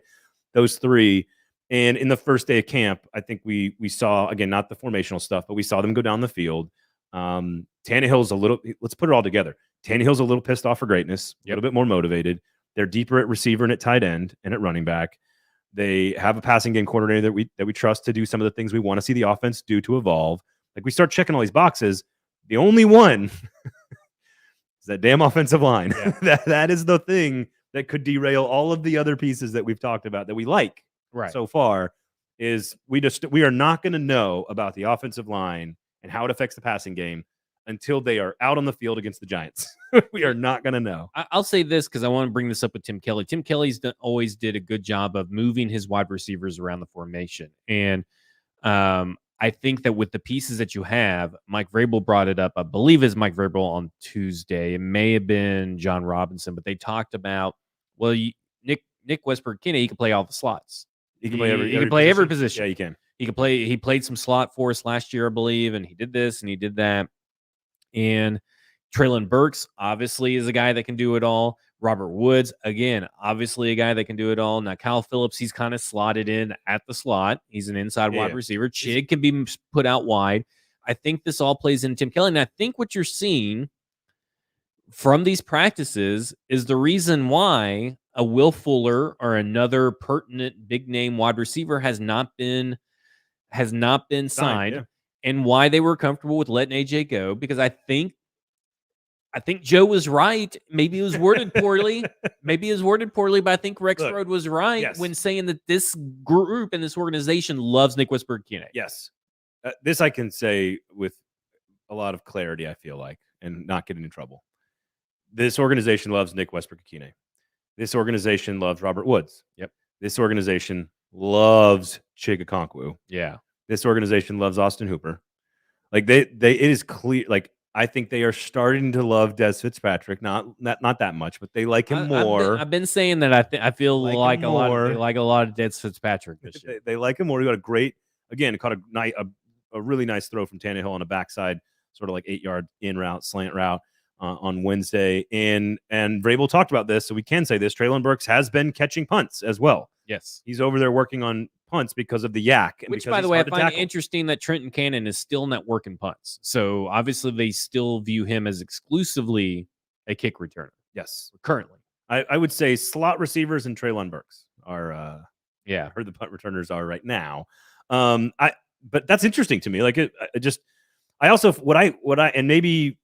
Those 3. And in the first day of camp, I think we saw, again, not the formational stuff, but we saw them go down the field. Tannehill's a little, let's put it all together. Tannehill's a little pissed off for greatness, a little bit more motivated. They're deeper at receiver and at tight end and at running back. They have a passing game coordinator that we trust to do some of the things we want to see the offense do to evolve. Like, we start checking all these boxes. The only one is that damn offensive line. Yeah. that is the thing that could derail all of the other pieces that we've talked about that we like so far. Is we are not going to know about the offensive line and how it affects the passing game until they are out on the field against the Giants. We are not going to know. I'll say this because I want to bring this up with Tim Kelly. Tim Kelly's always did a good job of moving his wide receivers around the formation. And I think that with the pieces that you have, Mike Vrabel brought it up, I believe is Mike Vrabel on Tuesday. It may have been John Robinson, but they talked about, well, Nick Westbrook-Akine, he can play all the slots. He can play every position. Yeah, he can. He can play. He played some slot for us last year, I believe, and he did this and he did that. And Treylon Burks, obviously, is a guy that can do it all. Robert Woods, again, obviously a guy that can do it all. Now, Kyle Phillips, he's kind of slotted in at the slot. He's an inside wide receiver. Chig can be put out wide. I think this all plays in Tim Kelly. And I think what you're seeing from these practices is the reason why a Will Fuller or another pertinent big-name wide receiver has not been signed. Yeah. And why they were comfortable with letting AJ go, because I think Joe was right. Maybe it was worded poorly. But I think Rexrode was right when saying that this group and this organization loves Nick Westbrook-Akine. Yes. This I can say with a lot of clarity, I feel like, and not getting in trouble. This organization loves Nick Westbrook-Akine. This organization loves Robert Woods. Yep. This organization loves Chig Okonkwo. Yeah. This organization loves Austin Hooper. Like it is clear. Like, I think they are starting to love Des Fitzpatrick. Not that much, but they like him more. I've been saying that. I feel like a lot of Des Fitzpatrick this year. They like him more. He got a great, again, caught a really nice throw from Tannehill on a backside, sort of like 8-yard in route, slant route on Wednesday. And Vrabel talked about this, so we can say this. Treylon Burks has been catching punts as well. Yes, he's over there working on punts because of the yak. And which, by the way, I find it interesting that Trenton Cannon is still not working punts. So obviously they still view him as exclusively a kick returner. Yes, currently. I would say slot receivers and Treylon Burks are I heard the punt returners are right now. But that's interesting to me. Like I also and maybe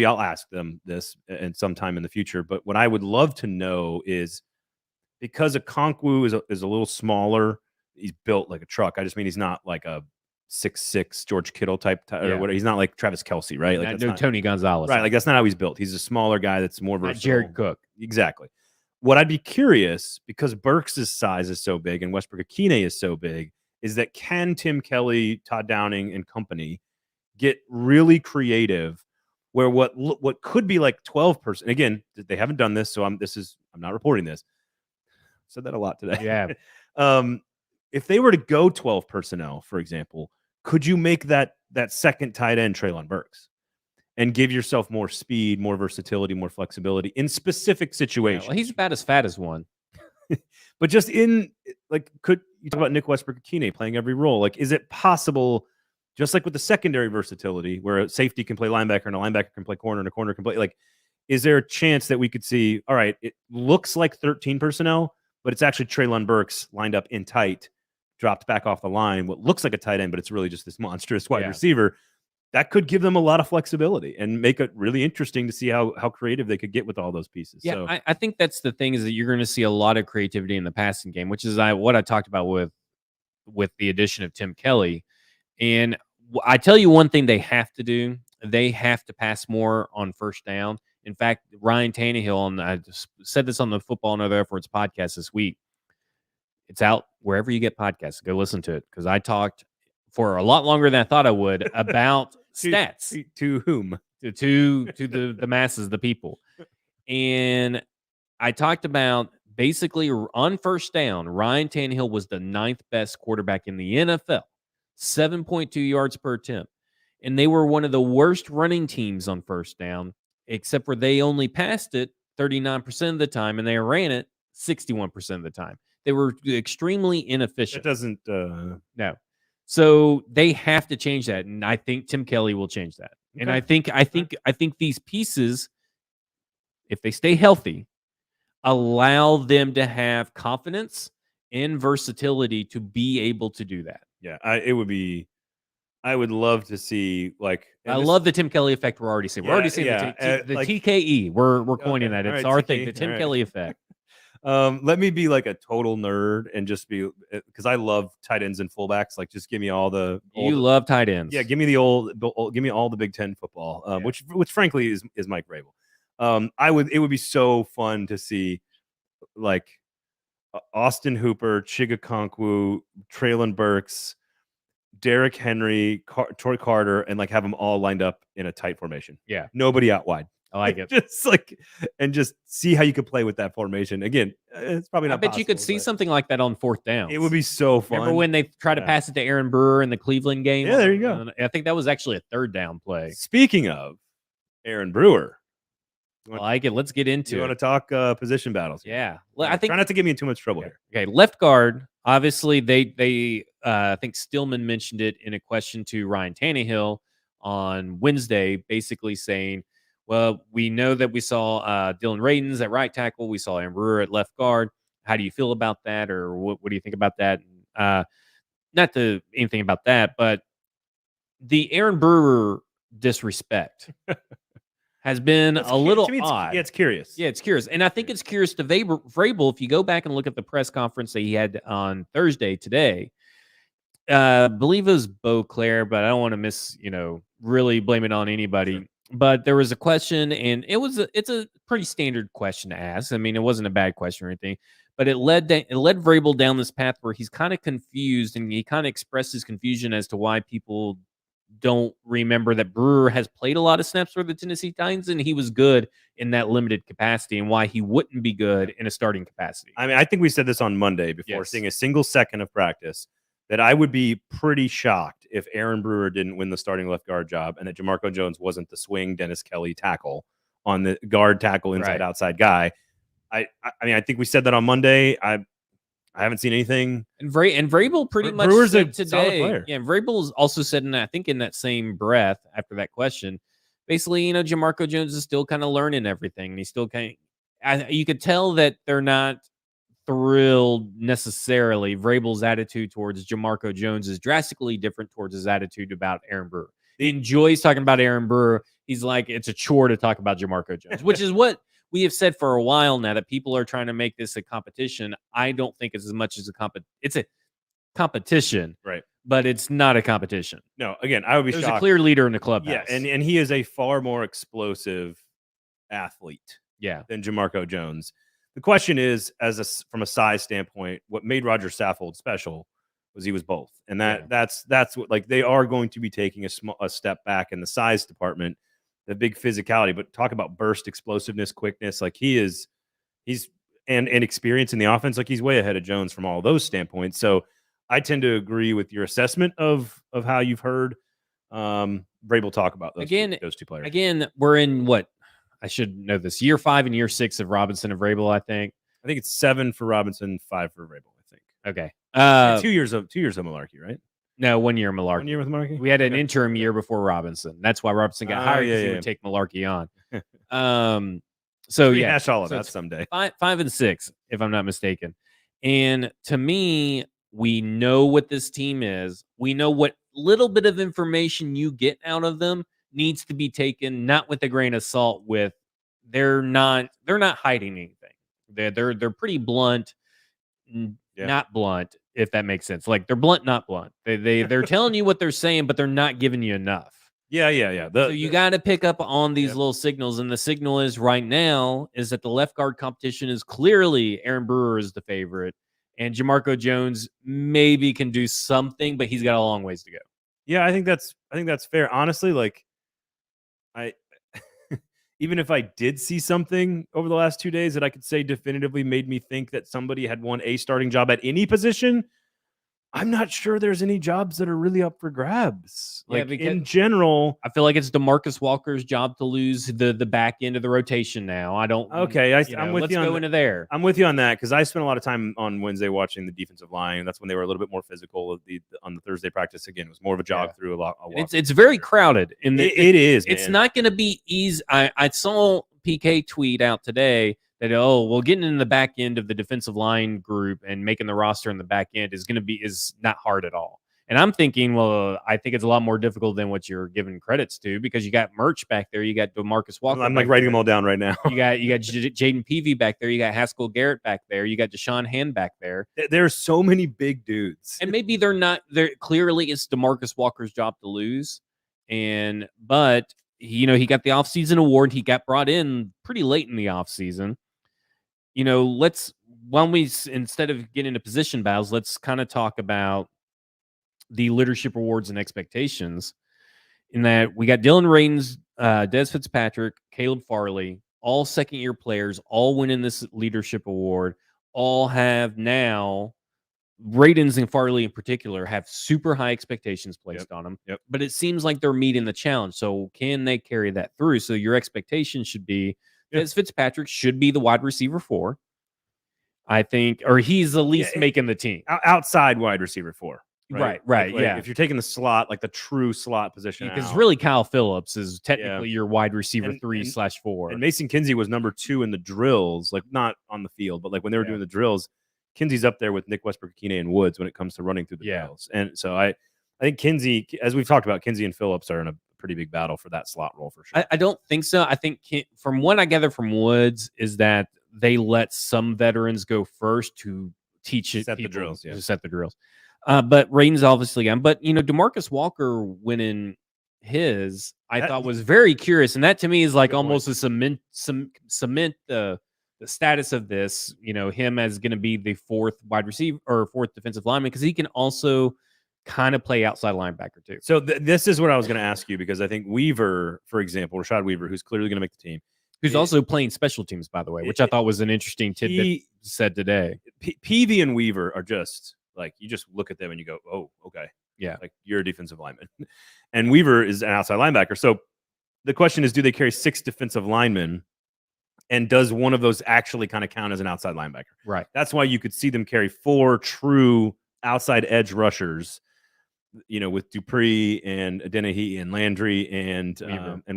I'll ask them this and sometime in the future. But what I would love to know is, because Okonkwo is a little smaller, he's built like a truck. I just mean he's not like a 6'6" George Kittle type or whatever. He's not like Travis Kelce, right? Like no Tony Gonzalez, right? Like that's not how he's built. He's a smaller guy that's more versatile. Jared Cook, exactly. What I'd be curious, because Burks' size is so big and Westbrook-Akine is so big, is that can Tim Kelly, Todd Downing, and company get really creative, where what could be like 12 person, again, they haven't done this, so I'm not reporting this. Said that a lot today. Yeah. If they were to go 12 personnel, for example, could you make that second tight end Treylon Burks and give yourself more speed, more versatility, more flexibility in specific situations? Well, he's about as fat as one. But just in like, could you talk about Nick Westbrook-Akine playing every role? Like, is it possible, just like with the secondary versatility, where a safety can play linebacker and a linebacker can play corner and a corner can play, like, is there a chance that we could see, all right, it looks like 13 personnel, but it's actually Treylon Burks lined up in tight, dropped back off the line, what looks like a tight end, but it's really just this monstrous wide receiver. That could give them a lot of flexibility and make it really interesting to see how creative they could get with all those pieces. Yeah, so, I think that's the thing, is that you're going to see a lot of creativity in the passing game, which is what I talked about with the addition of Tim Kelly. And I tell you one thing they have to do. They have to pass more on first down. In fact, Ryan Tannehill, and I just said this on the Football and Other Efforts podcast this week, it's out wherever you get podcasts. Go listen to it, because I talked for a lot longer than I thought I would about stats. To whom? To the masses, the people. And I talked about basically on first down, Ryan Tannehill was the 9th best quarterback in the NFL, 7.2 yards per attempt. And they were one of the worst running teams on first down, except for they only passed it 39% of the time and they ran it 61% of the time. They were extremely inefficient. It doesn't. No. So they have to change that, and I think Tim Kelly will change that. Okay. And I think these pieces, if they stay healthy, allow them to have confidence and versatility to be able to do that. Yeah, I would love to see, like, I love the Tim Kelly effect. We're already seeing. We're already seeing the like, TKE. We're coining that. It's our thing. The Tim Kelly effect. Let me be like a total nerd and just be, because I love tight ends and fullbacks. Like, just give me all the. Love tight ends. Yeah, give me give me all the Big Ten football, which frankly is Mike Vrabel. It would be so fun to see, like, Austin Hooper, Chigakonkwo, Treylon Burks, Derrick Henry, Troy Carter, and like have them all lined up in a tight formation. Yeah, nobody out wide. I like it. Just see how you could play with that formation. Again, it's probably not. I bet you could see something like that on fourth down. It would be so fun. Remember when they tried to pass it to Aaron Brewer in the Cleveland game? Yeah, there you go. I think that was actually a third down play. Speaking of Aaron Brewer, I like it. Let's get into it. You want to talk position battles? Yeah. I think try not to get me in too much trouble here. Okay, left guard. Obviously, they I think Stillman mentioned it in a question to Ryan Tannehill on Wednesday, basically saying, well, we know that we saw Dylan Radins at right tackle. We saw Aaron Brewer at left guard. How do you feel about that? Or what do you think about that? Not to anything about that, but the Aaron Brewer disrespect has been a little odd. Yeah, it's curious. Yeah, it's curious. And I think it's curious to Vrabel. If you go back and look at the press conference that he had on Thursday today, I believe it was Beauclair, but I don't want to really blame it on anybody. Sure. But there was a question, and it's a pretty standard question to ask. I mean, it wasn't a bad question or anything, but it led Vrabel down this path where he's kind of confused, and he kind of expressed his confusion as to why people don't remember that Brewer has played a lot of snaps for the Tennessee Titans, and he was good in that limited capacity, and why he wouldn't be good in a starting capacity. I mean, I think we said this on Monday before seeing a single second of practice, that I would be pretty shocked if Aaron Brewer didn't win the starting left guard job and that Jamarco Jones wasn't the swing Dennis Kelly tackle on the guard tackle inside outside guy. I mean, I think we said that on Monday. I haven't seen anything. And Vrabel pretty much Brewer's said a today. solid player. Yeah, Vrabel also said, I think in that same breath after that question, basically, Jamarco Jones is still kind of learning everything. And he's still you could tell that they're not thrilled necessarily. Vrabel's attitude towards Jamarco Jones is drastically different towards his attitude about Aaron Brewer. He enjoys talking about Aaron Brewer. He's like, it's a chore to talk about Jamarco Jones, which is what we have said for a while now, that people are trying to make this a competition. I don't think it's as much as it's a competition, right? But it's not a competition. No, again, I would be shocked. There's a clear leader in the clubhouse. Yeah, and he is a far more explosive athlete than Jamarco Jones. The question is, from a size standpoint, what made Roger Saffold special was he was both, and that's what, like, they are going to be taking a step back in the size department, the big physicality. But talk about burst, explosiveness, quickness. Like he's and experience in the offense. Like, he's way ahead of Jones from all those standpoints. So I tend to agree with your assessment of how you've heard Vrabel talk about those two players. Again, we're in what I should know this year 5 and year 6 of Robinson and Vrabel. I think it's 7 for Robinson, 5 for Vrabel. I think. Okay. 2 years of Malarkey, right? No, 1 year Malarkey. 1 year with Malarkey. We had an interim year before Robinson. That's why Robinson got hired, because he would take Malarkey on. So yeah, hash all of that someday. 5 and 6, if I'm not mistaken. And to me, we know what this team is. We know what little bit of information you get out of them needs to be taken not with a grain of salt. With they're not hiding anything. They're pretty blunt, not blunt, if that makes sense. Like, they're blunt, not blunt. They're telling you what they're saying, but they're not giving you enough. Yeah. So you got to pick up on these little signals, and the signal is right now is that the left guard competition is clearly Aaron Brewer is the favorite, and Jamarco Jones maybe can do something, but he's got a long ways to go. Yeah, I think that's fair. Honestly, like, I even if I did see something over the last 2 days that I could say definitively made me think that somebody had won a starting job at any position, I'm not sure there's any jobs that are really up for grabs. Like, in general, I feel like it's DeMarcus Walker's job to lose the back end of the rotation now. I don't. Okay, I'm with let's you on go into there. I'm with you on that, because I spent a lot of time on Wednesday watching the defensive line. That's when they were a little bit more physical. On the Thursday practice, again, it was more of a jog through a lot. It's very crowded. It is. It's not going to be easy. I saw PK tweet out today that, getting in the back end of the defensive line group and making the roster in the back end is not hard at all. And I'm thinking, I think it's a lot more difficult than what you're giving credits to, because you got Merch back there, you got DeMarcus Walker. I'm like writing them all down right now. You got Jaden Peavy back there, you got Haskell Garrett back there, you got Deshaun Hand back there. There's so many big dudes, and maybe they're not. Clearly, it's DeMarcus Walker's job to lose, but he got the offseason award. He got brought in pretty late in the offseason. Instead of getting into position battles, let's kind of talk about the leadership awards and expectations. In that, we got Dylan Radins, Des Fitzpatrick, Caleb Farley, all second-year players, all winning this leadership award, all have now, Radins and Farley in particular, have super high expectations placed on them. But it seems like they're meeting the challenge. So can they carry that through? So your expectation should be Des Fitzpatrick should be the wide receiver 4, I think, or he's the least making the team. Outside wide receiver 4. Right. Like, if you're taking the slot, like the true slot position, because really Kyle Phillips is technically your wide receiver 3/4. And Mason Kinsey was number 2 in the drills, like not on the field, but like when they were doing the drills, Kinsey's up there with Nick Westbrook-Akine and Woods when it comes to running through the drills. And so I think Kinsey, as we've talked about, Kinsey and Phillips are in a pretty big battle for that slot role for sure. I don't think so. I think from what I gather from Woods is that they let some veterans go first to teach it, set the drills. But Radins obviously got him. But DeMarcus Walker winning his, I thought was very curious, and that to me is like almost a cement the status of this. Him as going to be the 4th wide receiver or 4th defensive lineman, because he can also kind of play outside linebacker too. So this is what I was going to ask you, because I think Weaver, for example, Rashad Weaver, who's clearly going to make the team, who's also playing special teams, by the way, which I thought was an interesting tidbit he said today. Peavy and Weaver are just like, you just look at them and you go, oh, okay. Yeah. Like, you're a defensive lineman. And Weaver is an outside linebacker. So the question is, do they carry 6 defensive linemen? And does one of those actually kind of count as an outside linebacker? Right. That's why you could see them carry 4 true outside edge rushers, with Dupree and Dennehy and Landry and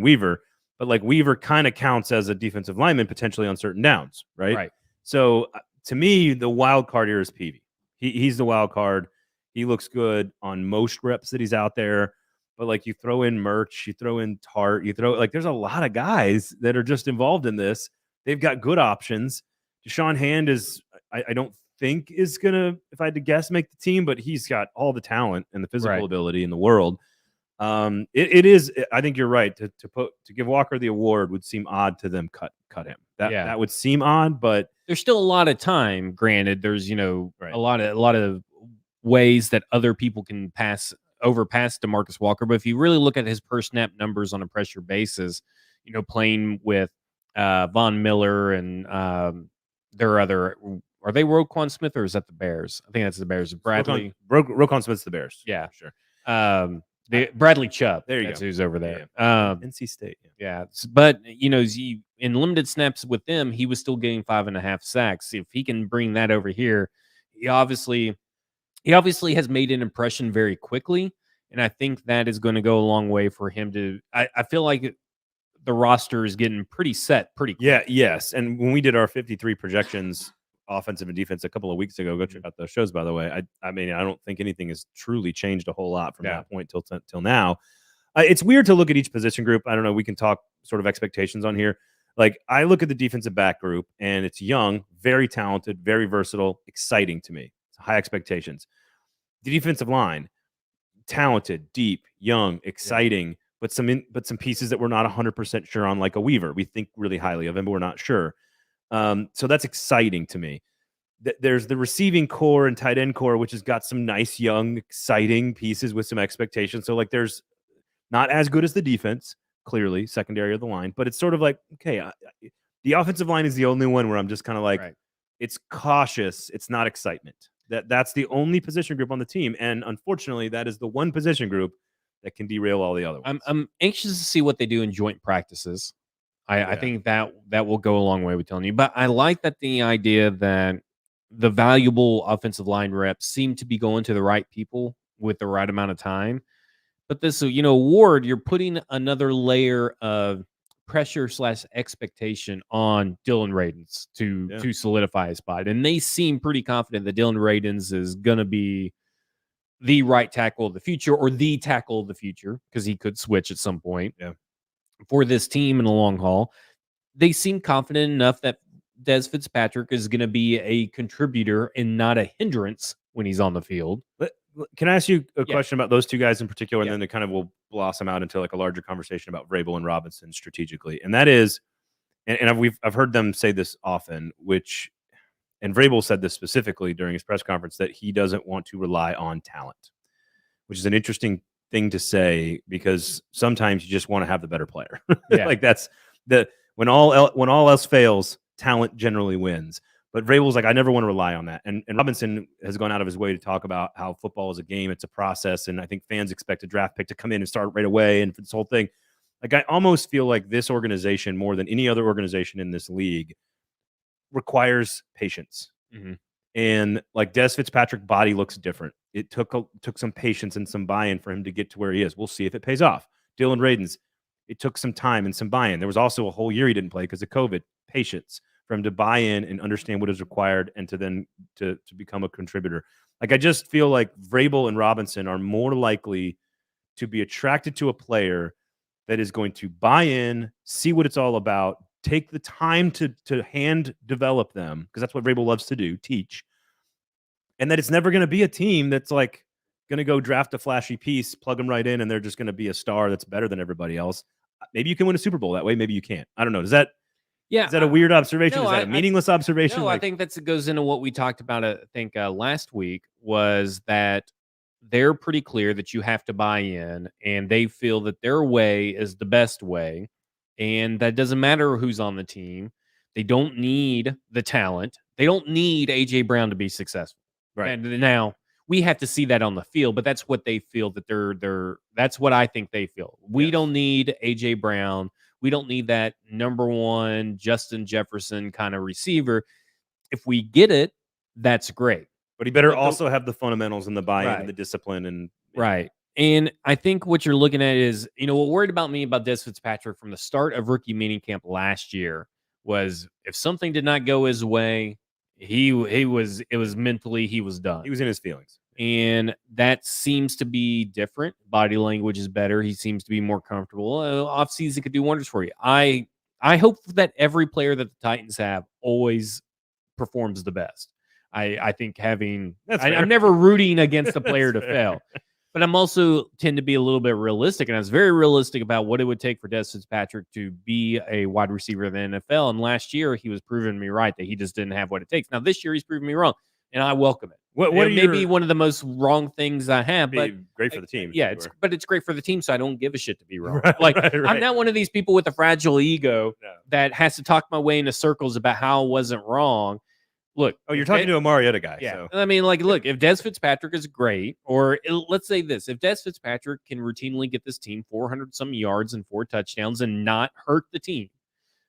Weaver. But like, Weaver kind of counts as a defensive lineman potentially on certain downs, right? Right. So to me, the wild card here is Peavy. He's the wild card. He looks good on most reps that he's out there. But like, you throw in Merch, you throw in Tart, there's a lot of guys that are just involved in this. They've got good options. Deshaun Hand is, I don't think is going to, if I had to guess, make the team, but he's got all the talent and the physical ability in the world. It is, I think you're right, to give Walker the award would seem odd to them cut him. That would seem odd, but there's still a lot of time. Granted, there's a lot of ways that other people can overpass DeMarcus Walker. But if you really look at his per snap numbers on a pressure basis, playing with Von Miller and their other. Are they Roquan Smith or is that the Bears? I think that's the Bears. Bradley. Roquan Smith's the Bears. Yeah, sure. Bradley Chubb. There you that's go. who's over there. NC State. Yeah, but in limited snaps with them, he was still getting 5.5 sacks. If he can bring that over here, he obviously has made an impression very quickly, and I think that is going to go a long way for him to. I feel like the roster is getting pretty set, pretty quick. Yeah, yes. And when we did our 53 projections, offensive and defense, a couple of weeks ago, go check out those shows, by the way. I mean, I don't think anything has truly changed a whole lot from that point till now. It's weird to look at each position group. I don't know. We can talk sort of expectations on here. Like, I look at the defensive back group, and it's young, very talented, very versatile, exciting to me. It's high expectations. The defensive line, talented, deep, young, exciting, but some pieces that we're not 100% sure on, like a Weaver. We think really highly of him, but we're not sure. So that's exciting to me. There's the receiving core and tight end core, which has got some nice, young, exciting pieces with some expectations. So, like, there's not as good as the defense, clearly, secondary of the line, but it's sort of like, okay, the offensive line is the only one where I'm just kind of like, it's cautious. It's not excitement. That's the only position group on the team. And unfortunately, that is the one position group that can derail all the other ones. I'm anxious to see what they do in joint practices. I think that will go a long way with telling you. But I like that the idea that the valuable offensive line reps seem to be going to the right people with the right amount of time. But this, Ward, you're putting another layer of pressure / expectation on Dylan Radins to solidify his spot. And they seem pretty confident that Dylan Radins is going to be the right tackle of the future, or the tackle of the future, because he could switch at some point for this team in the long haul. They seem confident enough that Des Fitzpatrick is going to be a contributor and not a hindrance when he's on the field. Can I ask you a question about those two guys in particular, and then it kind of will blossom out into like a larger conversation about Vrabel and Robinson strategically? And that is, and I've heard them say this often, and Vrabel said this specifically during his press conference, that he doesn't want to rely on talent, which is an interesting thing to say, because sometimes you just want to have the better player. Like, that's when all else fails, talent generally wins. But Vrabel's like, I never want to rely on that. And Robinson has gone out of his way to talk about how football is a game, it's a process, and I think fans expect a draft pick to come in and start right away, and for this whole thing. Like, I almost feel like this organization, more than any other organization in this league, requires patience. And like, Des Fitzpatrick's body looks different. It took some patience and some buy-in for him to get to where he is. We'll see if it pays off. Dylan Radins, it took some time and some buy-in. There was also a whole year he didn't play because of COVID. Patience for him to buy in and understand what is required, and to then to become a contributor. Like, I just feel like Vrabel and Robinson are more likely to be attracted to a player that is going to buy in, see what it's all about, take the time to hand develop them, because that's what Vrabel loves to do, teach. And that it's never going to be a team that's like going to go draft a flashy piece, plug them right in, and they're just going to be a star that's better than everybody else. Maybe you can win a Super Bowl that way. Maybe you can't. I don't know. Is that a weird observation? No, is that a meaningless observation? No, I think that goes into what we talked about, I think, last week, was that they're pretty clear that you have to buy in, and they feel that their way is the best way, and that doesn't matter who's on the team. They don't need the talent. They don't need A.J. Brown to be successful. Right. And now we have to see that on the field, but that's what they feel that they're that's what I think they feel. We don't need A.J. Brown. We don't need that number one Justin Jefferson kind of receiver. If we get it, that's great. But he better also have the fundamentals and the buy-in and the discipline. And And I think what you're looking at is, what worried about me about Des Fitzpatrick from the start of rookie minicamp last year was, if something did not go his way, he was mentally, he was done. He was in his feelings. And that seems to be different. Body language is better. He seems to be more comfortable. Offseason could do wonders for you. I hope that every player that the Titans have always performs the best. I think I'm never rooting against a player to fail. But I'm also tend to be a little bit realistic, and I was very realistic about what it would take for Des Fitzpatrick to be a wide receiver in the NFL. And last year, he was proving me right that he just didn't have what it takes. Now, this year, he's proven me wrong, and I welcome it. What It are may be your, one of the most wrong things I have, be but great for the team. yeah, it's great for the team, so I don't give a shit to be wrong. Right, Like right. I'm not one of these people with a fragile ego No. that has to talk my way into circles about how I wasn't wrong. Look, Oh, you're if talking Des- to a Marietta guy. Yeah, So. I mean, like, look, if Des Fitzpatrick is great, or let's say this, if Des Fitzpatrick can routinely get this team 400 some yards and 4 touchdowns and not hurt the team,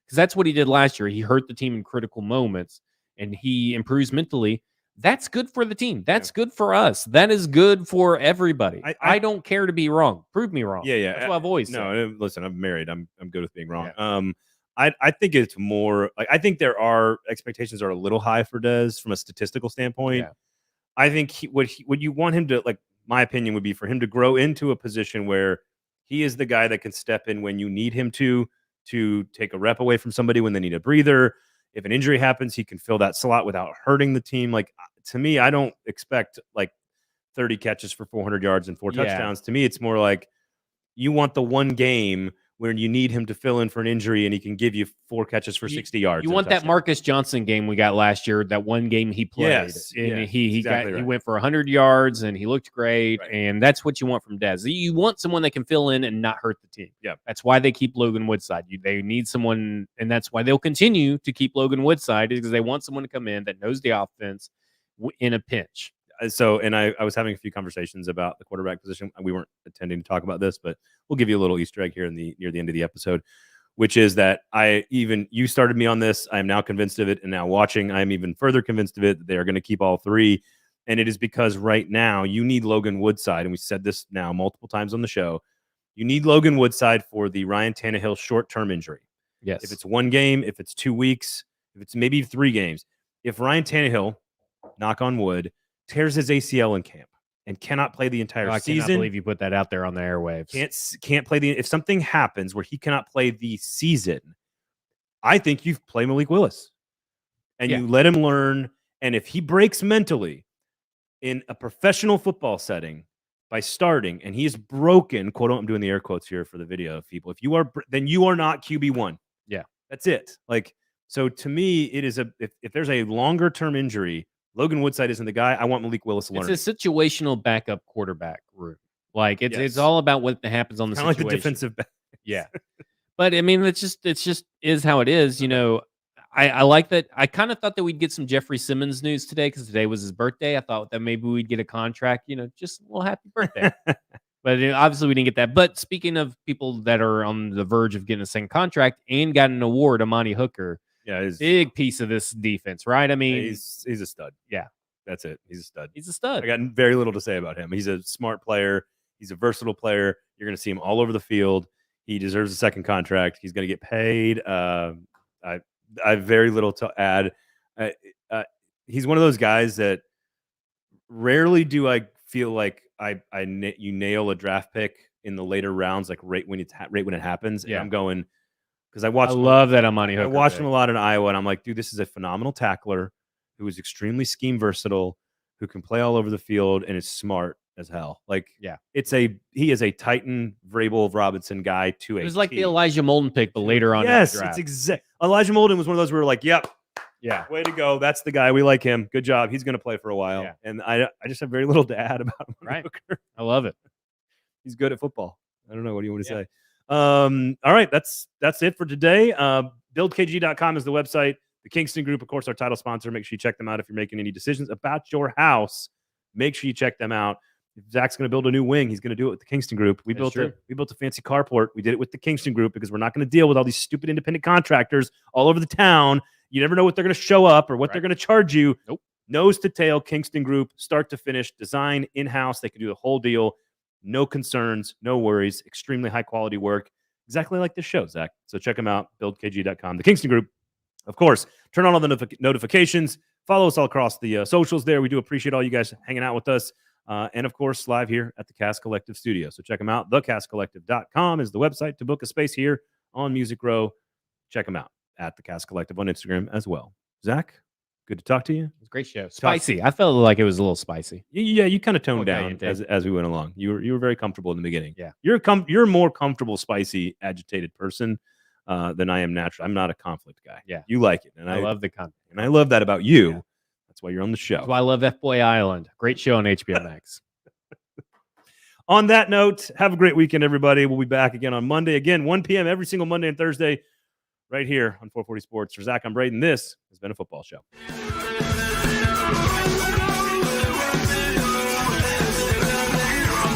because that's what he did last year. He hurt the team in critical moments, and he improves mentally. That's good for the team. That's good for us. That is good for everybody. I don't care to be wrong. Prove me wrong. Yeah. That's what I've always said. No, listen, I'm married. I'm good with being wrong. Yeah. I think it's more like I think there are expectations are a little high for Dez from a statistical standpoint. Yeah. I think what you want him to, like, my opinion would be for him to grow into a position where he is the guy that can step in when you need him to take a rep away from somebody when they need a breather. If an injury happens, he can fill that slot without hurting the team. Like, to me, I don't expect like 30 catches for 400 yards and 4 touchdowns. To me, it's more like you want the one game where you need him to fill in for an injury and he can give you 4 catches for 60 yards. You want that Marcus Johnson game we got last year, that one game he played. Yes, and he went for 100 yards and he looked great. Right. And that's what you want from Dez. You want someone that can fill in and not hurt the team. Yeah. That's why they keep Logan Woodside. They need someone, and that's why they'll continue to keep Logan Woodside, because they want someone to come in that knows the offense in a pinch. So, and I was having a few conversations about the quarterback position. We weren't intending to talk about this, but we'll give you a little Easter egg here near the end of the episode, which is that you started me on this. I am now convinced of it. And now watching, I'm even further convinced of it that they are going to keep all 3. And it is because right now you need Logan Woodside. And we said this now multiple times on the show. You need Logan Woodside for the Ryan Tannehill short-term injury. Yes. If it's 1 game, if it's 2 weeks, if it's maybe 3 games, if Ryan Tannehill, knock on wood, tears his ACL in camp and cannot play the entire season. I cannot believe you put that out there on the airwaves. Can't play if something happens where he cannot play the season, I think you play Malik Willis and you let him learn. And if he breaks mentally in a professional football setting by starting, and he is broken, quote, I'm doing the air quotes here for the video of people. If you are, then you are not QB1. Yeah, that's it. Like, so to me, it is if there's a longer term injury, Logan Woodside isn't the guy. I want Malik Willis to learn. It's a situational backup quarterback room. Like it's all about what happens on the situation. Like the defensive back. Yeah. But I mean, it's just is how it is. You know, I like that. I kind of thought that we'd get some Jeffrey Simmons news today because today was his birthday. I thought that maybe we'd get a contract, just a little happy birthday. But obviously we didn't get that. But speaking of people that are on the verge of getting a second contract and got an award, Amani Hooker. Yeah, big piece of this defense, right? I mean, he's a stud. Yeah, that's it. He's a stud. He's a stud. I got very little to say about him. He's a smart player. He's a versatile player. You're going to see him all over the field. He deserves a second contract. He's going to get paid. I have very little to add. He's one of those guys that rarely do I feel like you nail a draft pick in the later rounds, like right when it happens. Yeah, and I'm going. Because I love that Amani Hooker. I watched him a lot in Iowa, and I'm like, dude, this is a phenomenal tackler who is extremely scheme versatile, who can play all over the field, and is smart as hell. Like, yeah, he is a Titan Vrabel Robinson guy to a It was like the Elijah Molden pick, but later on. Yes, it's exact. Elijah Molden was one of those where we're like, yep, yeah, way to go. That's the guy. We like him. Good job. He's going to play for a while. Yeah. And I just have very little to add about him. Right. Hooker. I love it. He's good at football. I don't know. What do you want to say? All right, that's it for today. BuildKG.com is the website. The Kingston Group, of course, our title sponsor. Make sure you check them out if you're making any decisions about your house. Make sure you check them out. If Zach's going to build a new wing, he's going to do it with the Kingston Group. We built a fancy carport. We did it with the Kingston Group because we're not going to deal with all these stupid independent contractors all over the town. You never know what they're going to show up or what they're going to charge you. Nope. Nose to tail, Kingston Group, start to finish, design in-house. They can do the whole deal. No concerns, no worries, extremely high quality work, exactly like this show, Zach. So check them out, buildkg.com. The Kingston Group, of course, turn on all the notifications. Follow us all across the socials there. We do appreciate all you guys hanging out with us. And, of course, live here at the Cast Collective studio. So check them out. TheCastCollective.com is the website to book a space here on Music Row. Check them out at the Cast Collective on Instagram as well. Zach? Good to talk to you. It was a great show. Spicy. I felt like it was a little spicy. Yeah, you kind of toned down as we went along. You were very comfortable in the beginning. Yeah, you're a more comfortable, spicy, agitated person than I am natural. I'm not a conflict guy. Yeah, you like it, and I love the conflict, and I love that about you. Yeah. why you're on the show. That's why I love F-Boy Island. Great show on HBO Max. On that note, have a great weekend, everybody. We'll be back again on Monday. Again, 1 p.m. every single Monday and Thursday right here on 440 Sports. For Zach, I'm Braden. This has been a football show.